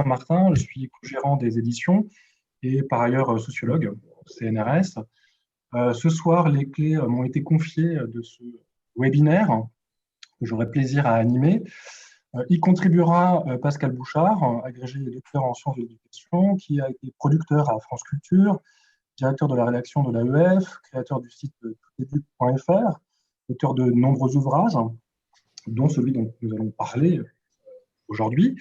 Saint-Martin, je suis co-gérant des éditions et par ailleurs sociologue au CNRS. Ce soir, les clés m'ont été confiées de ce webinaire que j'aurai plaisir à animer. Y contribuera Pascal Bouchard, agrégé et docteur en sciences de l'éducation, qui a été producteur à France Culture, directeur de la rédaction de l'AEF, créateur du site touteduc.fr, auteur de nombreux ouvrages, dont celui dont nous allons parler aujourd'hui.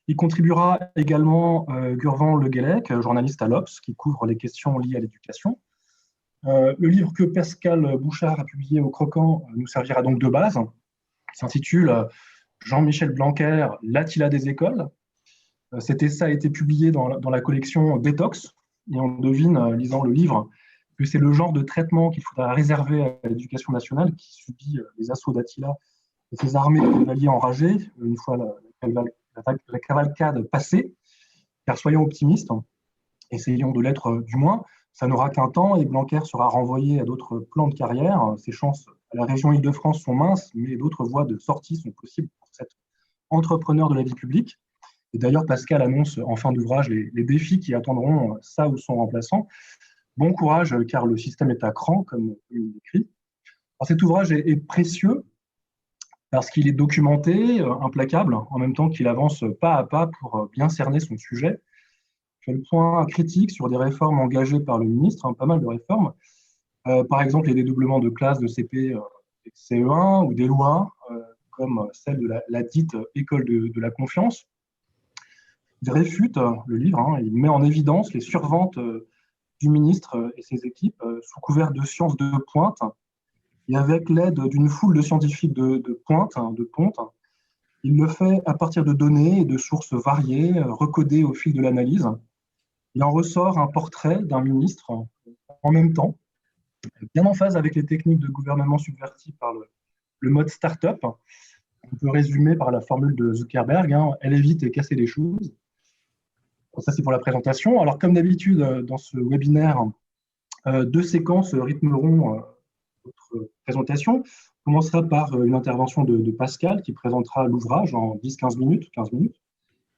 Il contribuera également Gurvan Le Guellec, journaliste à l'Obs, qui couvre les questions liées à l'éducation. Le livre que Pascal Bouchard a publié au Croquant nous servira donc de base. Il s'intitule Jean-Michel Blanquer, l'Attila des écoles. Cet essai a été publié dans la collection Détox, et on devine, lisant le livre, que c'est le genre de traitement qu'il faudra réserver à l'éducation nationale qui subit les assauts d'Attila et ses armées de cavaliers enragés, une fois la cavalcade passée. Car soyons optimistes, essayons de l'être du moins, ça n'aura qu'un temps et Blanquer sera renvoyé à d'autres plans de carrière. Ses chances à la région Île-de-France sont minces, mais d'autres voies de sortie sont possibles pour cet entrepreneur de la vie publique. Et d'ailleurs, Pascal annonce en fin d'ouvrage les défis qui attendront ça ou son remplaçant. Bon courage, car le système est à cran, comme il l'écrit. Cet ouvrage est précieux parce qu'il est documenté, implacable, en même temps qu'il avance pas à pas pour bien cerner son sujet. Fait le point critique sur des réformes engagées par le ministre, pas mal de réformes. Par exemple, les dédoublements de classes de CP et CE1 ou des lois comme celle de la dite école de la confiance. Il réfute, le livre, il met en évidence les surventes du ministre et ses équipes sous couvert de sciences de pointe et avec l'aide d'une foule de scientifiques de pointe, de ponte. Il le fait à partir de données et de sources variées, recodées au fil de l'analyse. Il en ressort un portrait d'un ministre en même temps, bien en phase avec les techniques de gouvernement subverties par le mode start-up. On peut résumer par la formule de Zuckerberg, elle évite et casser les choses. Ça, c'est pour la présentation. Alors, comme d'habitude, dans ce webinaire, deux séquences rythmeront votre présentation. On commencera par une intervention de Pascal qui présentera l'ouvrage en 10-15 minutes, 15 minutes.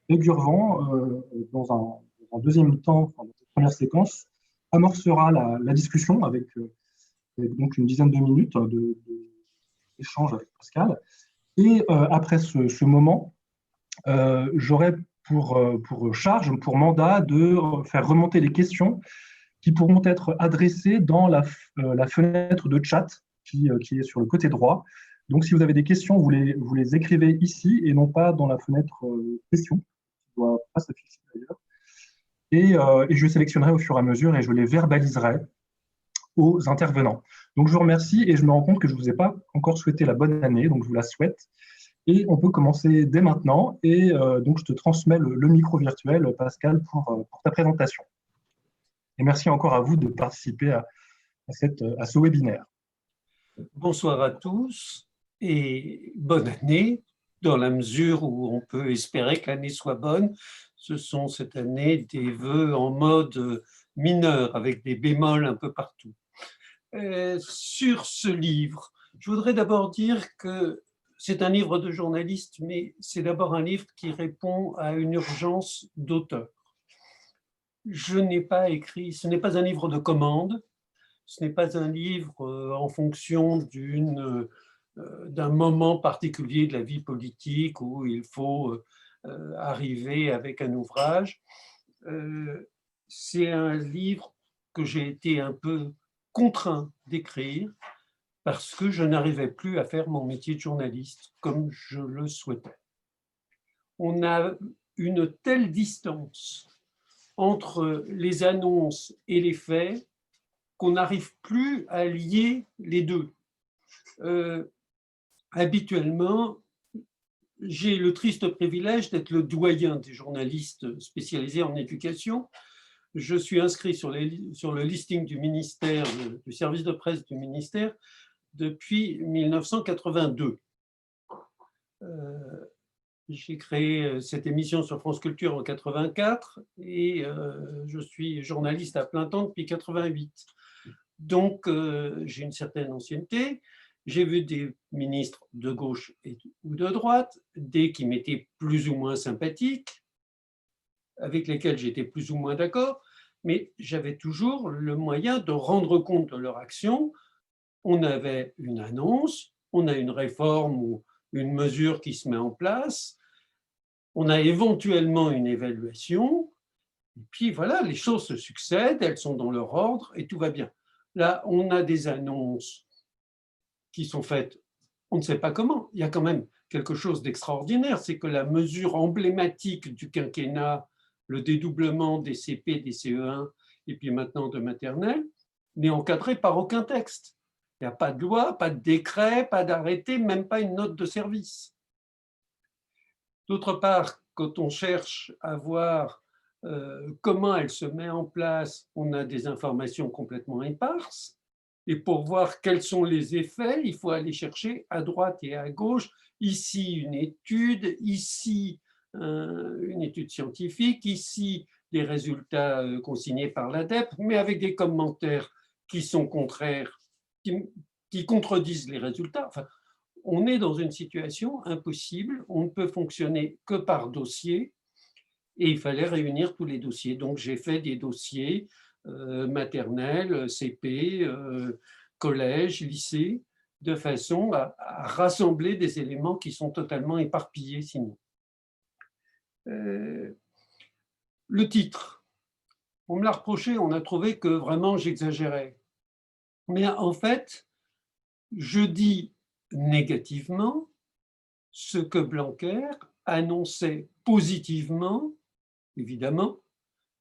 Et Gurvan, dans un deuxième temps, dans cette première séquence, amorcera la discussion avec donc une dizaine de minutes d'échange avec Pascal. Et après ce moment, j'aurai pour charge, pour mandat de faire remonter les questions qui pourront être adressées dans la fenêtre de chat qui est sur le côté droit. Donc, si vous avez des questions, vous les écrivez ici et non pas dans la fenêtre questions, qui ne doit pas s'afficher d'ailleurs. Et je sélectionnerai au fur et à mesure et je les verbaliserai aux intervenants. Donc, je vous remercie et je me rends compte que je ne vous ai pas encore souhaité la bonne année, donc je vous la souhaite. Et on peut commencer dès maintenant. Et donc, je te transmets le micro virtuel, Pascal, pour ta présentation. Et merci encore à vous de participer à ce webinaire. Bonsoir à tous et bonne année, dans la mesure où on peut espérer que l'année soit bonne. Ce sont cette année des vœux en mode mineur, avec des bémols un peu partout. Sur ce livre, je voudrais d'abord dire que c'est un livre de journaliste, mais c'est d'abord un livre qui répond à une urgence d'auteur. Je n'ai pas écrit, ce n'est pas un livre de commande, ce n'est pas un livre en fonction d'un moment particulier de la vie politique où il faut arriver avec un ouvrage. C'est un livre que j'ai été un peu contraint d'écrire parce que je n'arrivais plus à faire mon métier de journaliste comme je le souhaitais. On a une telle distance entre les annonces et les faits qu'on n'arrive plus à lier les deux. Habituellement, j'ai le triste privilège d'être le doyen des journalistes spécialisés en éducation. Je suis inscrit sur le listing du ministère, du service de presse du ministère, depuis 1982. J'ai créé cette émission sur France Culture en 84 et je suis journaliste à plein temps depuis 88. Donc, j'ai une certaine ancienneté. J'ai vu des ministres de gauche ou de droite, des qui m'étaient plus ou moins sympathiques. avec lesquels j'étais plus ou moins d'accord, mais j'avais toujours le moyen de rendre compte de leur action. On avait une annonce, on a une réforme ou une mesure qui se met en place, on a éventuellement une évaluation, et puis voilà, les choses se succèdent, elles sont dans leur ordre et tout va bien. Là, on a des annonces qui sont faites, on ne sait pas comment. Il y a quand même quelque chose d'extraordinaire, c'est que la mesure emblématique du quinquennat, le dédoublement des CP, des CE1 et puis maintenant de maternelle, n'est encadrée par aucun texte. Il n'y a pas de loi, pas de décret, pas d'arrêté, même pas une note de service. D'autre part, quand on cherche à voir comment elle se met en place, on a des informations complètement éparses. Et pour voir quels sont les effets, il faut aller chercher à droite et à gauche. Ici, une étude, ici, une étude scientifique, ici, des résultats consignés par l'ADEPE, mais avec des commentaires qui sont contraires, qui contredisent les résultats. Enfin, on est dans une situation impossible, on ne peut fonctionner que par dossier, et il fallait réunir tous les dossiers. Donc, j'ai fait des dossiers maternelle, CP, collège, lycée, de façon à rassembler des éléments qui sont totalement éparpillés sinon. Le titre, on me l'a reproché, on a trouvé que vraiment j'exagérais. Mais en fait, je dis négativement ce que Blanquer annonçait positivement, évidemment,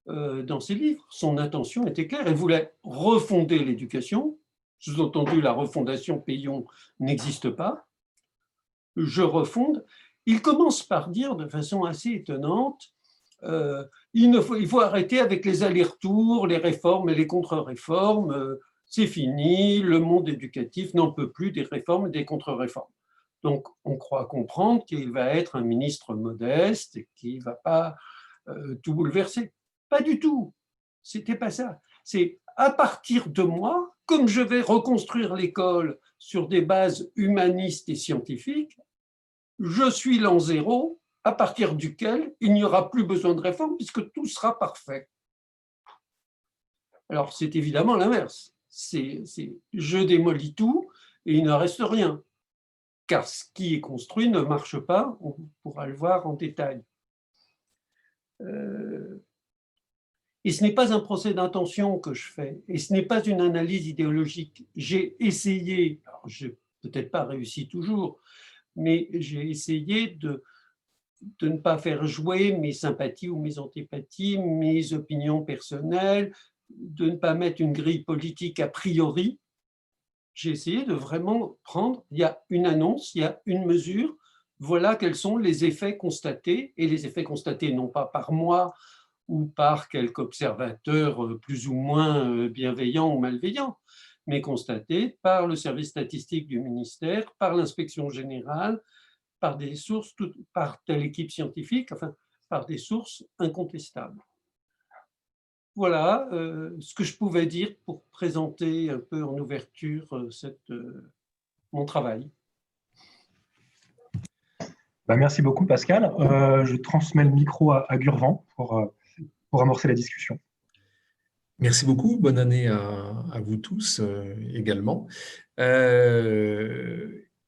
dans ses livres. Son intention était claire. Elle voulait refonder l'éducation. Sous-entendu, la refondation Payon n'existe pas. Je refonde. Il commence par dire de façon assez étonnante il faut arrêter avec les allers-retours, les réformes et les contre-réformes. C'est fini, le monde éducatif n'en peut plus des réformes et des contre-réformes. Donc, on croit comprendre qu'il va être un ministre modeste et qu'il ne va pas tout bouleverser. Pas du tout. C'était pas ça. C'est à partir de moi, comme je vais reconstruire l'école sur des bases humanistes et scientifiques, je suis l'an zéro à partir duquel il n'y aura plus besoin de réforme puisque tout sera parfait. Alors, c'est évidemment l'inverse. Je démolis tout et il ne reste rien. Car ce qui est construit ne marche pas, on pourra le voir en détail. Et ce n'est pas un procès d'intention que je fais, et ce n'est pas une analyse idéologique. J'ai essayé, alors je n'ai peut-être pas réussi toujours, mais j'ai essayé de ne pas faire jouer mes sympathies ou mes antipathies, mes opinions personnelles, de ne pas mettre une grille politique a priori. J'ai essayé de vraiment prendre, il y a une annonce, il y a une mesure, voilà quels sont les effets constatés, et les effets constatés non pas par moi ou par quelque observateur plus ou moins bienveillant ou malveillant, mais constatés par le service statistique du ministère, par l'inspection générale, par des sources, par telle équipe scientifique, enfin, par des sources incontestables. Voilà ce que je pouvais dire pour présenter un peu en ouverture mon travail. Merci beaucoup, Pascal. Je transmets le micro à Gurvan pour amorcer la discussion. Merci beaucoup. Bonne année à vous tous également.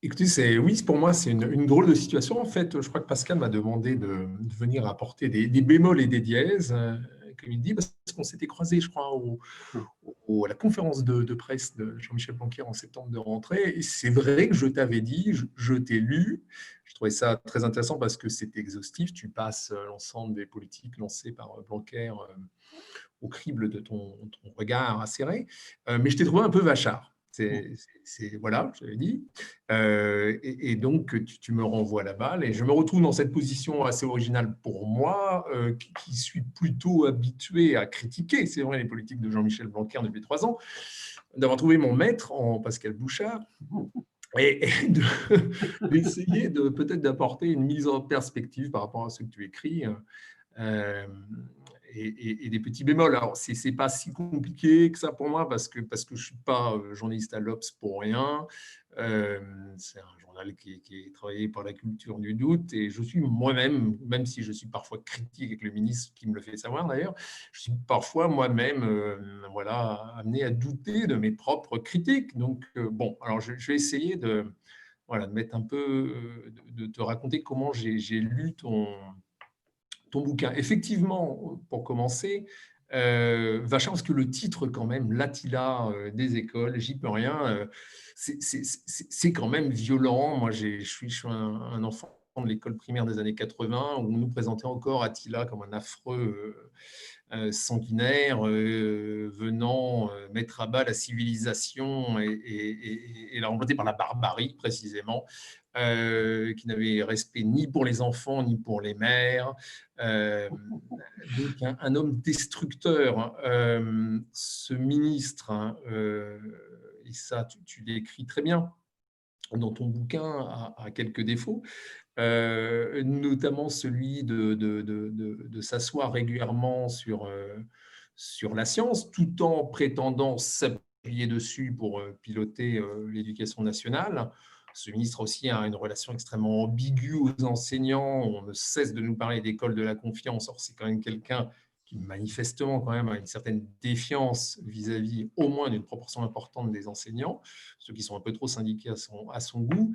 Écoutez, oui, pour moi, c'est une drôle de situation. En fait, je crois que Pascal m'a demandé de venir apporter des bémols et des dièses, comme il dit, parce qu'on s'était croisés, je crois, à la conférence de presse de Jean-Michel Blanquer en septembre de rentrée. Et c'est vrai que je t'avais dit, je t'ai lu. Je trouvais ça très intéressant parce que c'est exhaustif. Tu passes l'ensemble des politiques lancées par Blanquer au crible de ton regard acéré. Mais je t'ai trouvé un peu vachard. Voilà, je l'avais dit. Et donc, tu me renvoies la balle et je me retrouve dans cette position assez originale pour moi, qui suis plutôt habitué à critiquer, c'est vrai, les politiques de Jean-Michel Blanquer depuis 3 ans, d'avoir trouvé mon maître en Pascal Bouchard et d'essayer peut-être d'apporter une mise en perspective par rapport à ce que tu écris. et des petits bémols. Alors, ce n'est pas si compliqué que ça pour moi parce que je ne suis pas journaliste à l'Obs pour rien. C'est un journal qui est travaillé par la culture du doute et je suis moi-même, même si je suis parfois critique avec le ministre qui me le fait savoir d'ailleurs, je suis parfois moi-même voilà, amené à douter de mes propres critiques. Donc, bon, alors je vais essayer de mettre un peu, de te raconter comment j'ai lu ton bouquin. Effectivement, pour commencer, Vachin, parce que le titre quand même, l'Attila des écoles, j'y peux rien, c'est quand même violent. Moi, je suis un enfant de l'école primaire des années 80 où on nous présentait encore Attila comme un affreux sanguinaire venant mettre à bas la civilisation et la remporter par la barbarie précisément, qui n'avait respect ni pour les enfants ni pour les mères. Donc un homme destructeur. Ce ministre, hein, et ça tu l'écris très bien dans ton bouquin, a quelques défauts. Notamment celui de s'asseoir régulièrement sur la science, tout en prétendant s'appuyer dessus pour piloter l'éducation nationale. Ce ministre aussi a une relation extrêmement ambiguë aux enseignants. On ne cesse de nous parler d'école de la confiance. Or, c'est quand même quelqu'un qui manifestement quand même a une certaine défiance vis-à-vis au moins d'une proportion importante des enseignants, ceux qui sont un peu trop syndiqués à son goût.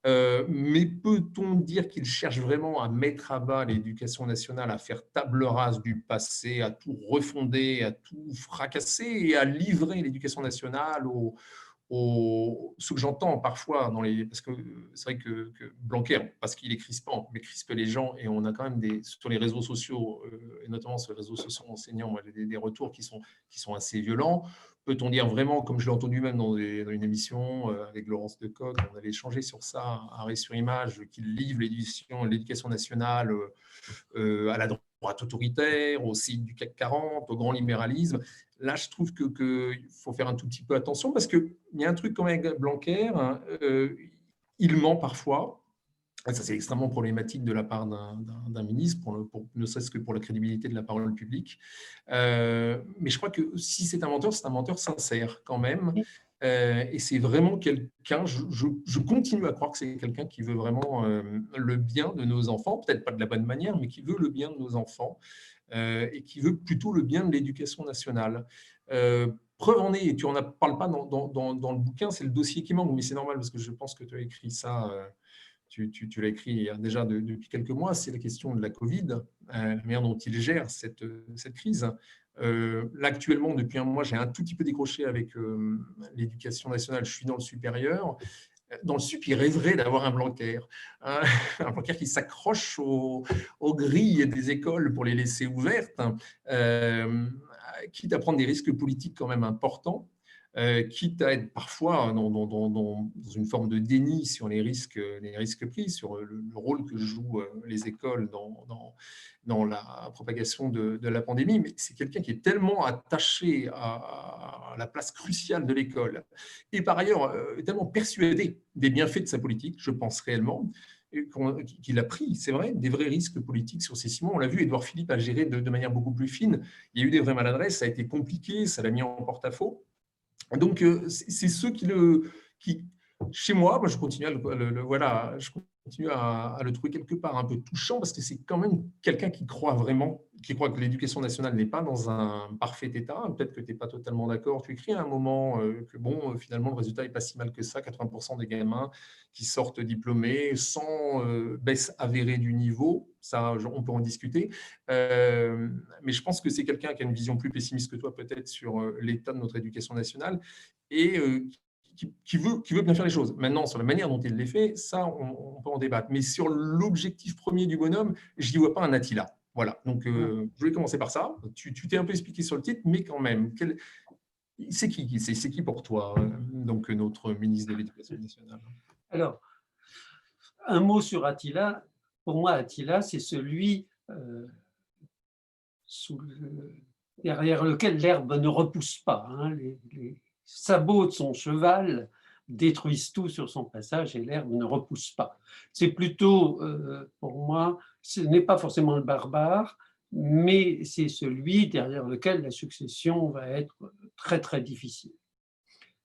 Mais peut-on dire qu'il cherche vraiment à mettre à bas l'éducation nationale, à faire table rase du passé, à tout refonder, à tout fracasser et à livrer l'éducation nationale ce que j'entends parfois parce que c'est vrai que Blanquer, parce qu'il est crispant, mais crispe les gens, et on a quand même sur les réseaux sociaux, et notamment sur les réseaux sociaux enseignants, moi, j'ai des retours qui sont assez violents. Peut-on dire vraiment, comme je l'ai entendu même dans une émission avec Laurence Decoq, on avait échangé sur ça, Arrêt sur Image, qu'il livre l'éducation nationale à la droite autoritaire, au signe du CAC 40, au grand libéralisme. Là, je trouve qu'il faut faire un tout petit peu attention parce qu'il y a un truc quand même avec Blanquer, hein, il ment parfois. Et ça, c'est extrêmement problématique de la part d'un ministre, ne serait-ce que pour la crédibilité de la parole publique. Mais je crois que si c'est un menteur sincère quand même. Et c'est vraiment quelqu'un, je continue à croire que c'est quelqu'un qui veut vraiment le bien de nos enfants, peut-être pas de la bonne manière, mais qui veut le bien de nos enfants et qui veut plutôt le bien de l'éducation nationale. Preuve en est, et tu n'en parles pas dans le bouquin, c'est le dossier qui manque, mais c'est normal parce que je pense que tu as écrit ça, tu l'as écrit déjà depuis quelques mois, c'est la question de la Covid, la manière dont il gère cette crise. Là, actuellement, depuis un mois, j'ai un tout petit peu décroché avec l'éducation nationale, je suis dans le supérieur. Dans le sup, il rêverait d'avoir un Blanquer qui s'accroche aux grilles des écoles pour les laisser ouvertes, quitte à prendre des risques politiques quand même importants, quitte à être parfois dans une forme de déni sur les risques pris, sur le rôle que jouent les écoles dans la propagation de la pandémie. Mais c'est quelqu'un qui est tellement attaché à la place cruciale de l'école et par ailleurs tellement persuadé des bienfaits de sa politique, je pense réellement, qu'il a pris, c'est vrai, des vrais risques politiques sur ces 6 mois. On l'a vu, Édouard Philippe a géré de manière beaucoup plus fine. Il y a eu des vraies maladresses, ça a été compliqué, ça l'a mis en porte-à-faux. Donc, c'est ceux qui chez moi, je continue à le trouver quelque part un peu touchant parce que c'est quand même quelqu'un qui croit que l'éducation nationale n'est pas dans un parfait état. Peut-être que tu n'es pas totalement d'accord. Tu écris à un moment que finalement, le résultat n'est pas si mal que ça. 80% des gamins qui sortent diplômés sans baisse avérée du niveau. Ça, on peut en discuter. Mais je pense que c'est quelqu'un qui a une vision plus pessimiste que toi, peut-être, sur l'état de notre éducation nationale et qui veut bien faire les choses. Maintenant, sur la manière dont il les fait, ça, on peut en débattre. Mais sur l'objectif premier du bonhomme, je n'y vois pas un Attila. Voilà. Donc, je vais commencer par ça. Tu t'es un peu expliqué sur le titre, mais quand même, c'est qui pour toi, donc notre ministre de l'Éducation nationale? Alors, un mot sur Attila. Pour moi, Attila, c'est celui derrière lequel l'herbe ne repousse pas. Hein. Les sabots de son cheval détruisent tout sur son passage et l'herbe ne repousse pas. C'est plutôt, pour moi, ce n'est pas forcément le barbare, mais c'est celui derrière lequel la succession va être très, très difficile.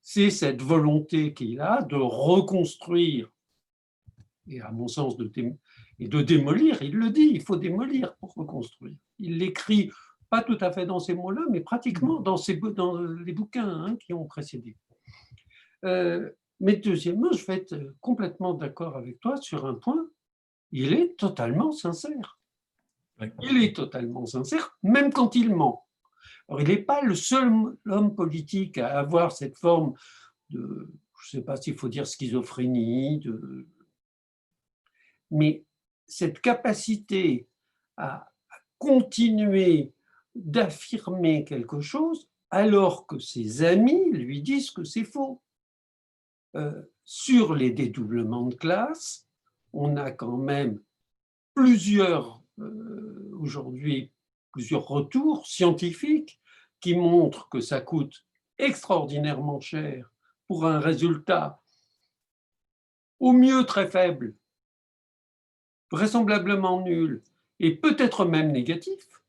C'est cette volonté qu'il a de reconstruire, et à mon sens de démolir, il le dit, il faut démolir pour reconstruire. Il l'écrit pas tout à fait dans ces mots-là, mais pratiquement dans les bouquins qui ont précédé. Mais deuxièmement, je vais être complètement d'accord avec toi sur un point, il est totalement sincère. Il est totalement sincère, même quand il ment. Alors, il n'est pas le seul homme politique à avoir cette forme de, je ne sais pas s'il faut dire schizophrénie, mais cette capacité à continuer d'affirmer quelque chose alors que ses amis lui disent que c'est faux. Sur les dédoublements de classe, on a quand même aujourd'hui plusieurs retours scientifiques qui montrent que ça coûte extraordinairement cher pour un résultat au mieux très faible, vraisemblablement nul et peut-être même négatif.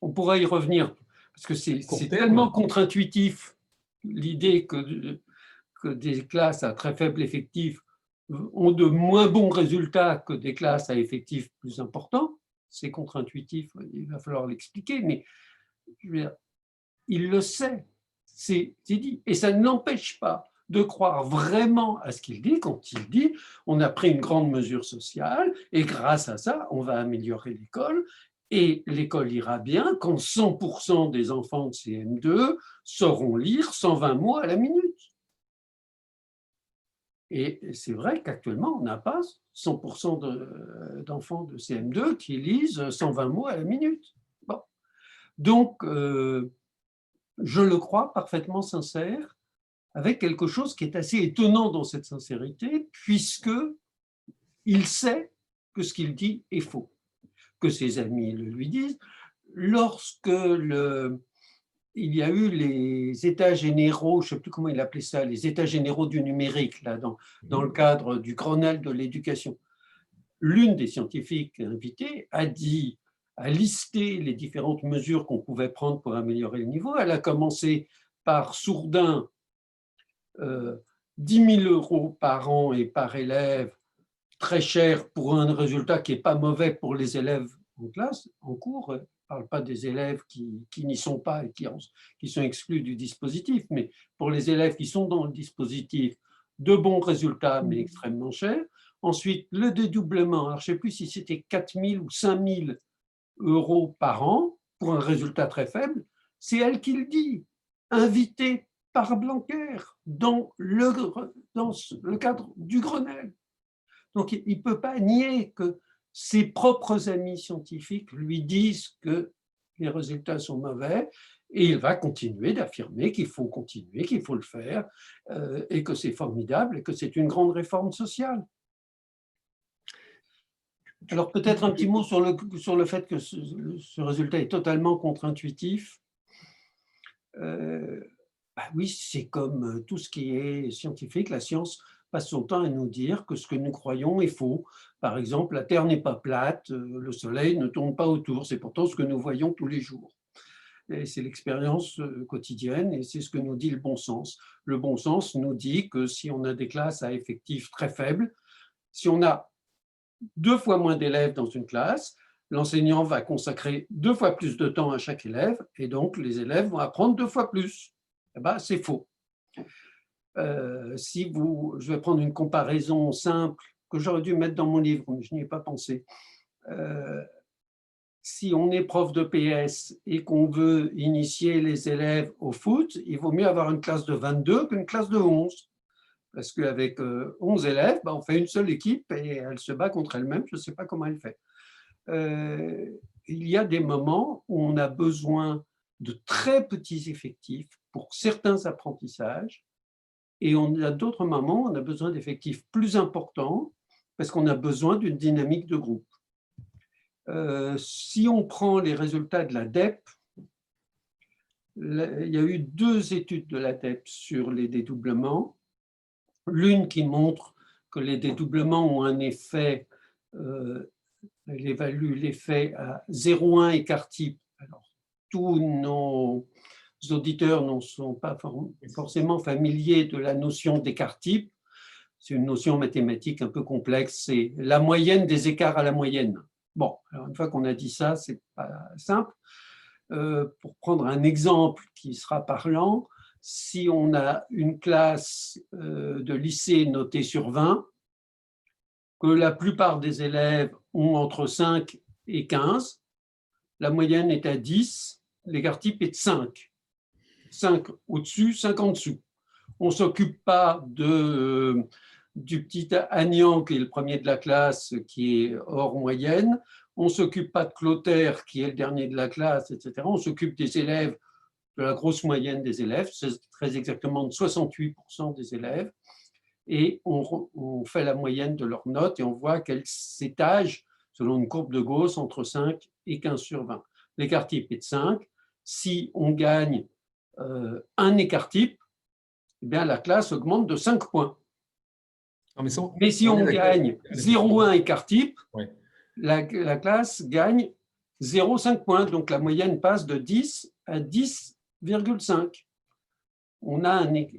On pourra y revenir parce que c'est tellement contre-intuitif l'idée que des classes à très faible effectif ont de moins bons résultats que des classes à effectifs plus importants. C'est contre-intuitif, il va falloir l'expliquer, mais je veux dire, il le sait, c'est dit. Et ça ne l'empêche pas de croire vraiment à ce qu'il dit quand il dit on a pris une grande mesure sociale et grâce à ça, on va améliorer l'école et l'école ira bien quand 100% des enfants de CM2 sauront lire 120 mots à la minute. Et c'est vrai qu'actuellement, on n'a pas 100% d'enfants de CM2 qui lisent 120 mots à la minute. Bon. Donc, je le crois parfaitement sincère, avec quelque chose qui est assez étonnant dans cette sincérité, puisqu'il sait que ce qu'il dit est faux, que ses amis le lui disent. Lorsque il y a eu les états généraux, je ne sais plus comment il appelait ça, les états généraux du numérique, là, dans le cadre du Grenelle de l'éducation. L'une des scientifiques invitées a listé les différentes mesures qu'on pouvait prendre pour améliorer le niveau. Elle a commencé par Sourdin, 10 000 € par an et par élève, très cher pour un résultat qui n'est pas mauvais pour les élèves en classe, en cours. Je ne parle pas des élèves qui n'y sont pas et qui sont exclus du dispositif, mais pour les élèves qui sont dans le dispositif, de bons résultats, mais extrêmement chers. Ensuite, le dédoublement, alors je ne sais plus si c'était 4 000 ou 5 000 € par an pour un résultat très faible. C'est elle qui le dit, invitée par Blanquer dans le cadre du Grenelle. Donc, il ne peut pas nier que ses propres amis scientifiques lui disent que les résultats sont mauvais et il va continuer d'affirmer qu'il faut continuer, qu'il faut le faire et que c'est formidable et que c'est une grande réforme sociale. Alors, peut-être un petit mot sur le fait que ce résultat est totalement contre-intuitif. Oui, c'est comme tout ce qui est scientifique, la science passe son temps à nous dire que ce que nous croyons est faux. Par exemple, la Terre n'est pas plate, le Soleil ne tourne pas autour, c'est pourtant ce que nous voyons tous les jours. Et c'est l'expérience quotidienne et c'est ce que nous dit le bon sens. Le bon sens nous dit que si on a des classes à effectifs très faibles, si on a 2 fois moins d'élèves dans une classe, l'enseignant va consacrer 2 fois plus de temps à chaque élève et donc les élèves vont apprendre 2 fois plus. Eh ben, c'est faux. Je vais prendre une comparaison simple que j'aurais dû mettre dans mon livre, mais je n'y ai pas pensé. Si on est prof de PS et qu'on veut initier les élèves au foot, il vaut mieux avoir une classe de 22 qu'une classe de 11. Parce qu'avec 11 élèves, on fait une seule équipe et elle se bat contre elle-même, je ne sais pas comment elle fait. Il y a des moments où on a besoin de très petits effectifs pour certains apprentissages et on a d'autres moments où on a besoin d'effectifs plus importants parce qu'on a besoin d'une dynamique de groupe. Si on prend les résultats de la DEP, il y a eu 2 études de la DEP sur les dédoublements. L'une qui montre que les dédoublements ont un effet Elle évalue l'effet à 0,1 écart type. Alors, tous nos auditeurs ne sont pas forcément familiers de la notion d'écart type. C'est une notion mathématique un peu complexe. C'est la moyenne des écarts à la moyenne. Bon, alors une fois qu'on a dit ça, c'est pas simple. Pour prendre un exemple qui sera parlant, si on a une classe de lycée notée sur 20, que la plupart des élèves ont entre 5 et 15, la moyenne est à 10, l'écart type est de 5. 5 au-dessus, 5 en dessous. On ne s'occupe pas du petit Agnan, qui est le premier de la classe, qui est hors moyenne. On ne s'occupe pas de Clotaire, qui est le dernier de la classe, etc. On s'occupe des élèves, de la grosse moyenne des élèves, c'est très exactement de 68% des élèves. Et on fait la moyenne de leurs notes et on voit qu'elles s'étagent selon une courbe de Gauss entre 5 et 15 sur 20. L'écart type est de 5. Si on gagne un écart type, eh bien, la classe augmente de 5 points. Non, mais si on gagne 0,1 écart type, ouais, la classe gagne 0,5 points. Donc la moyenne passe de 10 à 10,5.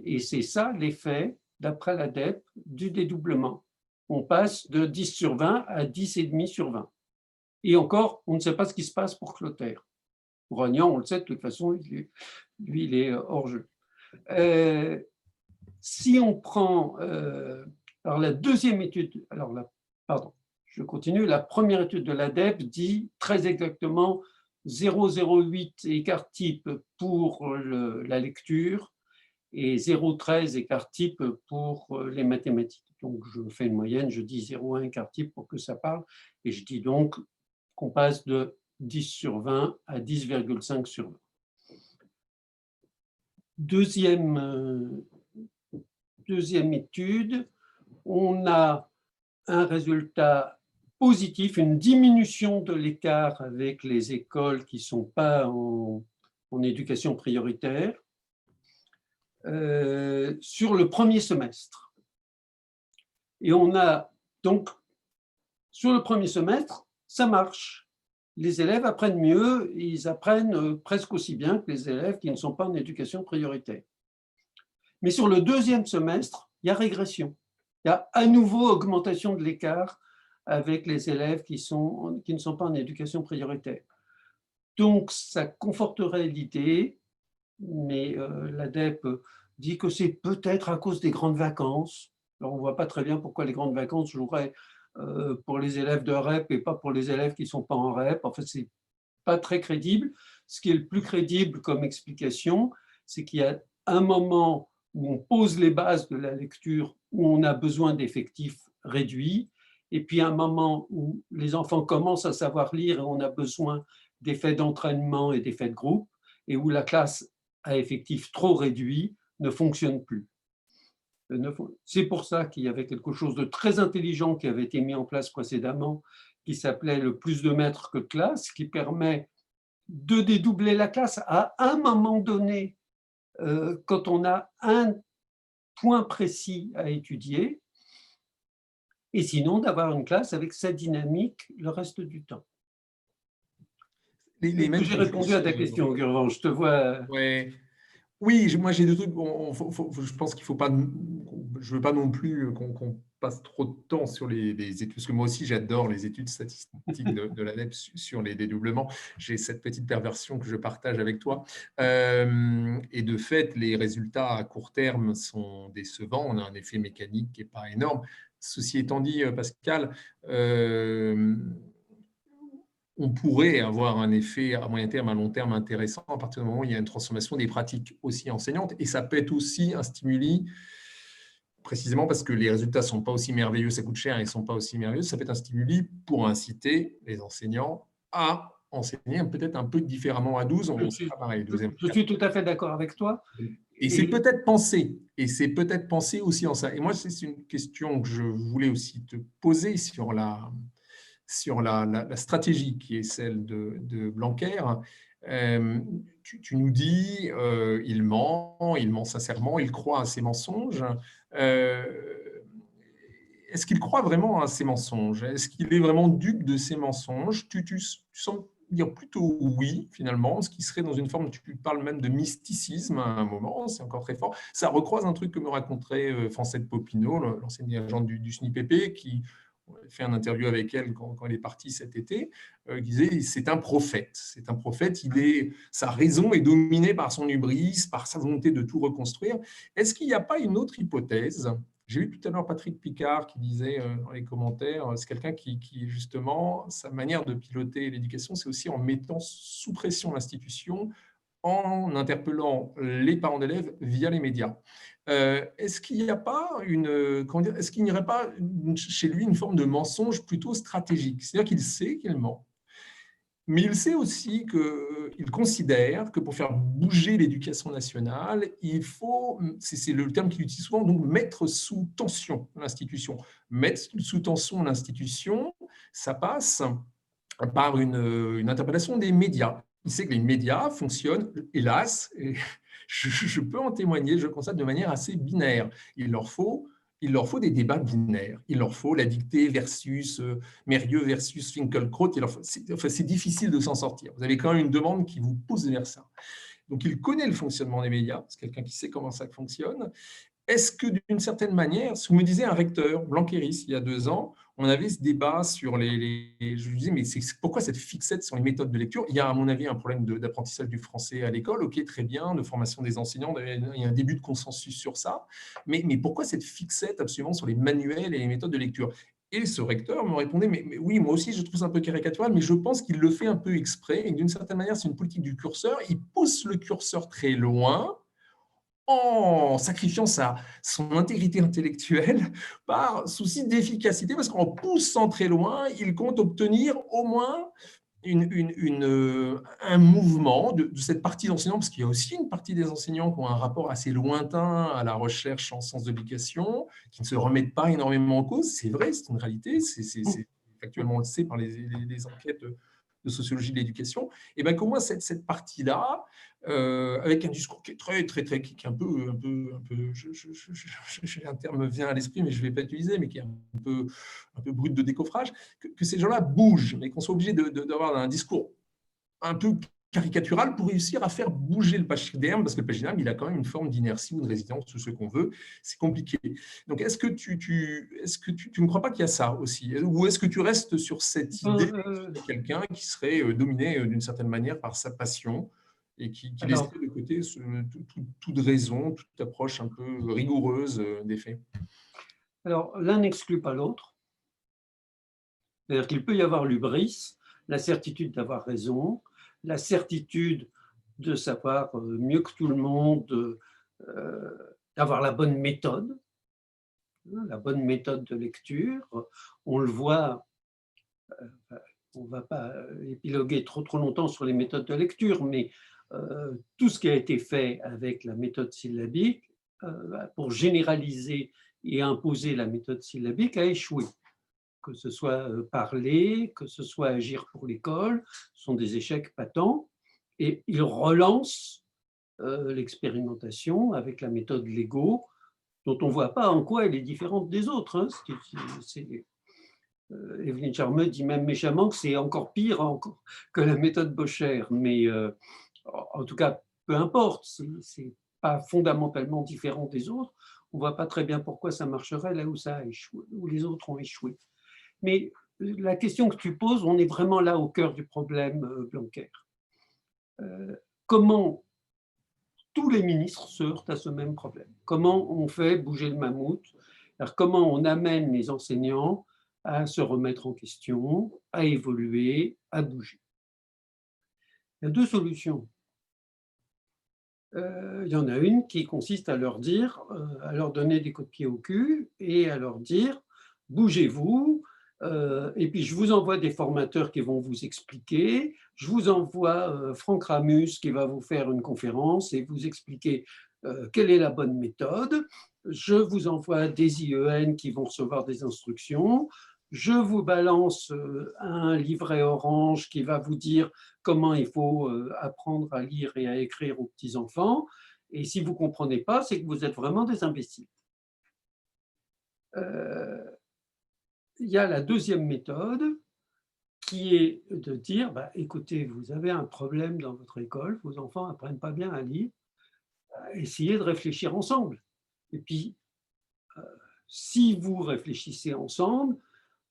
Et c'est ça l'effet, d'après l'ADEPE, du dédoublement. On passe de 10 sur 20 à 10,5 sur 20. Et encore, on ne sait pas ce qui se passe pour Clotaire. Pour Agnan, on le sait, de toute façon, lui, il est hors jeu. Si on prend alors la deuxième étude, je continue. La première étude de l'ADEPE dit très exactement 0,08 écart type pour la lecture et 0,13 écart type pour les mathématiques. Donc je fais une moyenne, je dis 0,1 écart type pour que ça parle, et je dis donc qu'on passe de 10 sur 20 à 10,5 sur 20. Deuxième étude, on a un résultat positif, une diminution de l'écart avec les écoles qui ne sont pas en éducation prioritaire sur le premier semestre. Et on a donc, sur le premier semestre, ça marche. Les élèves apprennent mieux, ils apprennent presque aussi bien que les élèves qui ne sont pas en éducation prioritaire. Mais sur le deuxième semestre, il y a régression. Il y a à nouveau augmentation de l'écart avec les élèves qui ne sont pas en éducation prioritaire. Donc, ça conforterait l'idée, mais l'ADEPE dit que c'est peut-être à cause des grandes vacances. Alors, on ne voit pas très bien pourquoi les grandes vacances joueraient pour les élèves de REP et pas pour les élèves qui ne sont pas en REP. En fait, ce n'est pas très crédible. Ce qui est le plus crédible comme explication, c'est qu'il y a un moment où on pose les bases de la lecture, où on a besoin d'effectifs réduits, et puis un moment où les enfants commencent à savoir lire et on a besoin d'effets d'entraînement et d'effets de groupe, et où la classe à effectifs trop réduits ne fonctionne plus. C'est pour ça qu'il y avait quelque chose de très intelligent qui avait été mis en place précédemment, qui s'appelait le plus de maîtres que de classe, qui permet de dédoubler la classe à un moment donné, quand on a un point précis à étudier, et sinon d'avoir une classe avec sa dynamique le reste du temps. J'ai répondu à ta question, Gurvan, je te vois. Ouais. Oui, moi j'ai deux trucs. Je pense qu'il ne faut pas. Je ne veux pas non plus qu'on passe trop de temps sur les études, parce que moi aussi j'adore les études statistiques de l'ADEPE sur les dédoublements. J'ai cette petite perversion que je partage avec toi. Et de fait, les résultats à court terme sont décevants. On a un effet mécanique qui n'est pas énorme. Ceci étant dit, Pascal, on pourrait avoir un effet à moyen terme, à long terme intéressant à partir du moment où il y a une transformation des pratiques aussi enseignantes. Et ça peut être aussi un stimuli, précisément parce que les résultats ne sont pas aussi merveilleux, ça coûte cher et ils ne sont pas aussi merveilleux, ça peut être un stimuli pour inciter les enseignants à enseigner peut-être un peu différemment à 12. Je suis tout à fait d'accord avec toi. Et c'est peut-être pensé, aussi en ça. Et moi, c'est une question que je voulais aussi te poser sur la stratégie qui est celle de Blanquer. Tu nous dis, il ment sincèrement, il croit à ses mensonges. est-ce qu'il croit vraiment à ces mensonges? Est-ce qu'il est vraiment dupe de ces mensonges? Tu sens dire plutôt oui, finalement, ce qui serait dans une forme, tu parles même de mysticisme à un moment, c'est encore très fort. Ça recroise un truc que me raconterait Francette Popinot, l'ancienne dirigeante du SNIPP, qui fait un interview avec elle quand elle est partie cet été, qui disait c'est un prophète. C'est un prophète, sa raison est dominée par son hubris, par sa volonté de tout reconstruire. Est-ce qu'il n'y a pas une autre hypothèse? J'ai vu tout à l'heure Patrick Picard qui disait dans les commentaires, c'est quelqu'un qui, justement, sa manière de piloter l'éducation, c'est aussi en mettant sous pression l'institution, en interpellant les parents d'élèves via les médias. Est-ce qu'il n'y a pas est-ce qu'il n'y aurait pas chez lui une forme de mensonge plutôt stratégique? C'est-à-dire qu'il sait qu'il ment, mais il sait aussi qu'il considère que pour faire bouger l'éducation nationale, il faut, c'est le terme qu'il utilise souvent, donc mettre sous tension l'institution. Mettre sous tension l'institution, ça passe par une interpellation des médias. Il sait que les médias fonctionnent, hélas, et je peux en témoigner, je constate de manière assez binaire. Il leur faut des débats binaires. Il leur faut la dictée versus Mérieux versus Finkielkraut. C'est difficile de s'en sortir. Vous avez quand même une demande qui vous pousse vers ça. Donc, il connaît le fonctionnement des médias. C'est quelqu'un qui sait comment ça fonctionne. Est-ce que d'une certaine manière, ce que me disait un recteur, Blanqueris, il y a 2 ans, on avait ce débat sur je lui disais, mais pourquoi cette fixette sur les méthodes de lecture? Il y a, à mon avis, un problème d'apprentissage du français à l'école, ok, très bien, de formation des enseignants, il y a un début de consensus sur ça, mais pourquoi cette fixette absolument sur les manuels et les méthodes de lecture? Et ce recteur me répondait, mais oui, moi aussi, je trouve ça un peu caricatural, mais je pense qu'il le fait un peu exprès, et d'une certaine manière, c'est une politique du curseur, il pousse le curseur très loin, en sacrifiant son intégrité intellectuelle par souci d'efficacité, parce qu'en poussant très loin, il compte obtenir au moins un mouvement de cette partie d'enseignants, parce qu'il y a aussi une partie des enseignants qui ont un rapport assez lointain à la recherche en sens de l'éducation, qui ne se remettent pas énormément en cause. C'est vrai, c'est une réalité, actuellement on le sait par les enquêtes de sociologie de l'éducation. Et bien qu'au moins cette partie-là, avec un discours qui est très, très, très, qui est un peu un terme me vient à l'esprit, mais je ne vais pas l'utiliser, mais qui est un peu brut de décoffrage, que ces gens-là bougent, mais qu'on soit obligé d'avoir un discours un peu caricatural pour réussir à faire bouger le pachyderme, parce que le pachyderme, il a quand même une forme d'inertie ou de résistance, tout ce qu'on veut, c'est compliqué. Donc, est-ce que tu ne crois pas qu'il y a ça aussi? Ou est-ce que tu restes sur cette idée de quelqu'un qui serait dominé d'une certaine manière par sa passion et qui laisserait de côté toute raison, toute approche un peu rigoureuse des faits? Alors, l'un n'exclut pas l'autre. C'est-à-dire qu'il peut y avoir l'hubris, la certitude d'avoir raison, la certitude de savoir mieux que tout le monde, d'avoir la bonne méthode de lecture. On le voit, on ne va pas épiloguer trop longtemps sur les méthodes de lecture, mais tout ce qui a été fait avec la méthode syllabique pour généraliser et imposer la méthode syllabique a échoué. Que ce soit parler, que ce soit agir pour l'école, ce sont des échecs patents. Et il relance l'expérimentation avec la méthode Lego, dont on ne voit pas en quoi elle est différente des autres. Evelyne Charmeux dit même méchamment que c'est encore pire que la méthode Bocher. Mais en tout cas, peu importe, ce n'est pas fondamentalement différent des autres. On ne voit pas très bien pourquoi ça marcherait là où ça a échoué, où les autres ont échoué. Mais la question que tu poses, on est vraiment là au cœur du problème, Blanquer. Comment tous les ministres se heurtent à ce même problème? Comment on fait bouger le mammouth? Alors, comment on amène les enseignants à se remettre en question, à évoluer, à bouger? Il y a 2 solutions. Il y en a une qui consiste à leur dire, à leur donner des coups de pied au cul et à leur dire « bougez-vous ». Et puis, je vous envoie des formateurs qui vont vous expliquer. Je vous envoie Franck Ramus qui va vous faire une conférence et vous expliquer quelle est la bonne méthode. Je vous envoie des IEN qui vont recevoir des instructions. Je vous balance un livret orange qui va vous dire comment il faut apprendre à lire et à écrire aux petits-enfants. Et si vous ne comprenez pas, c'est que vous êtes vraiment des imbéciles. il y a la deuxième méthode qui est de dire, bah, écoutez, vous avez un problème dans votre école, vos enfants n'apprennent pas bien à lire, essayez de réfléchir ensemble. Et puis, si vous réfléchissez ensemble,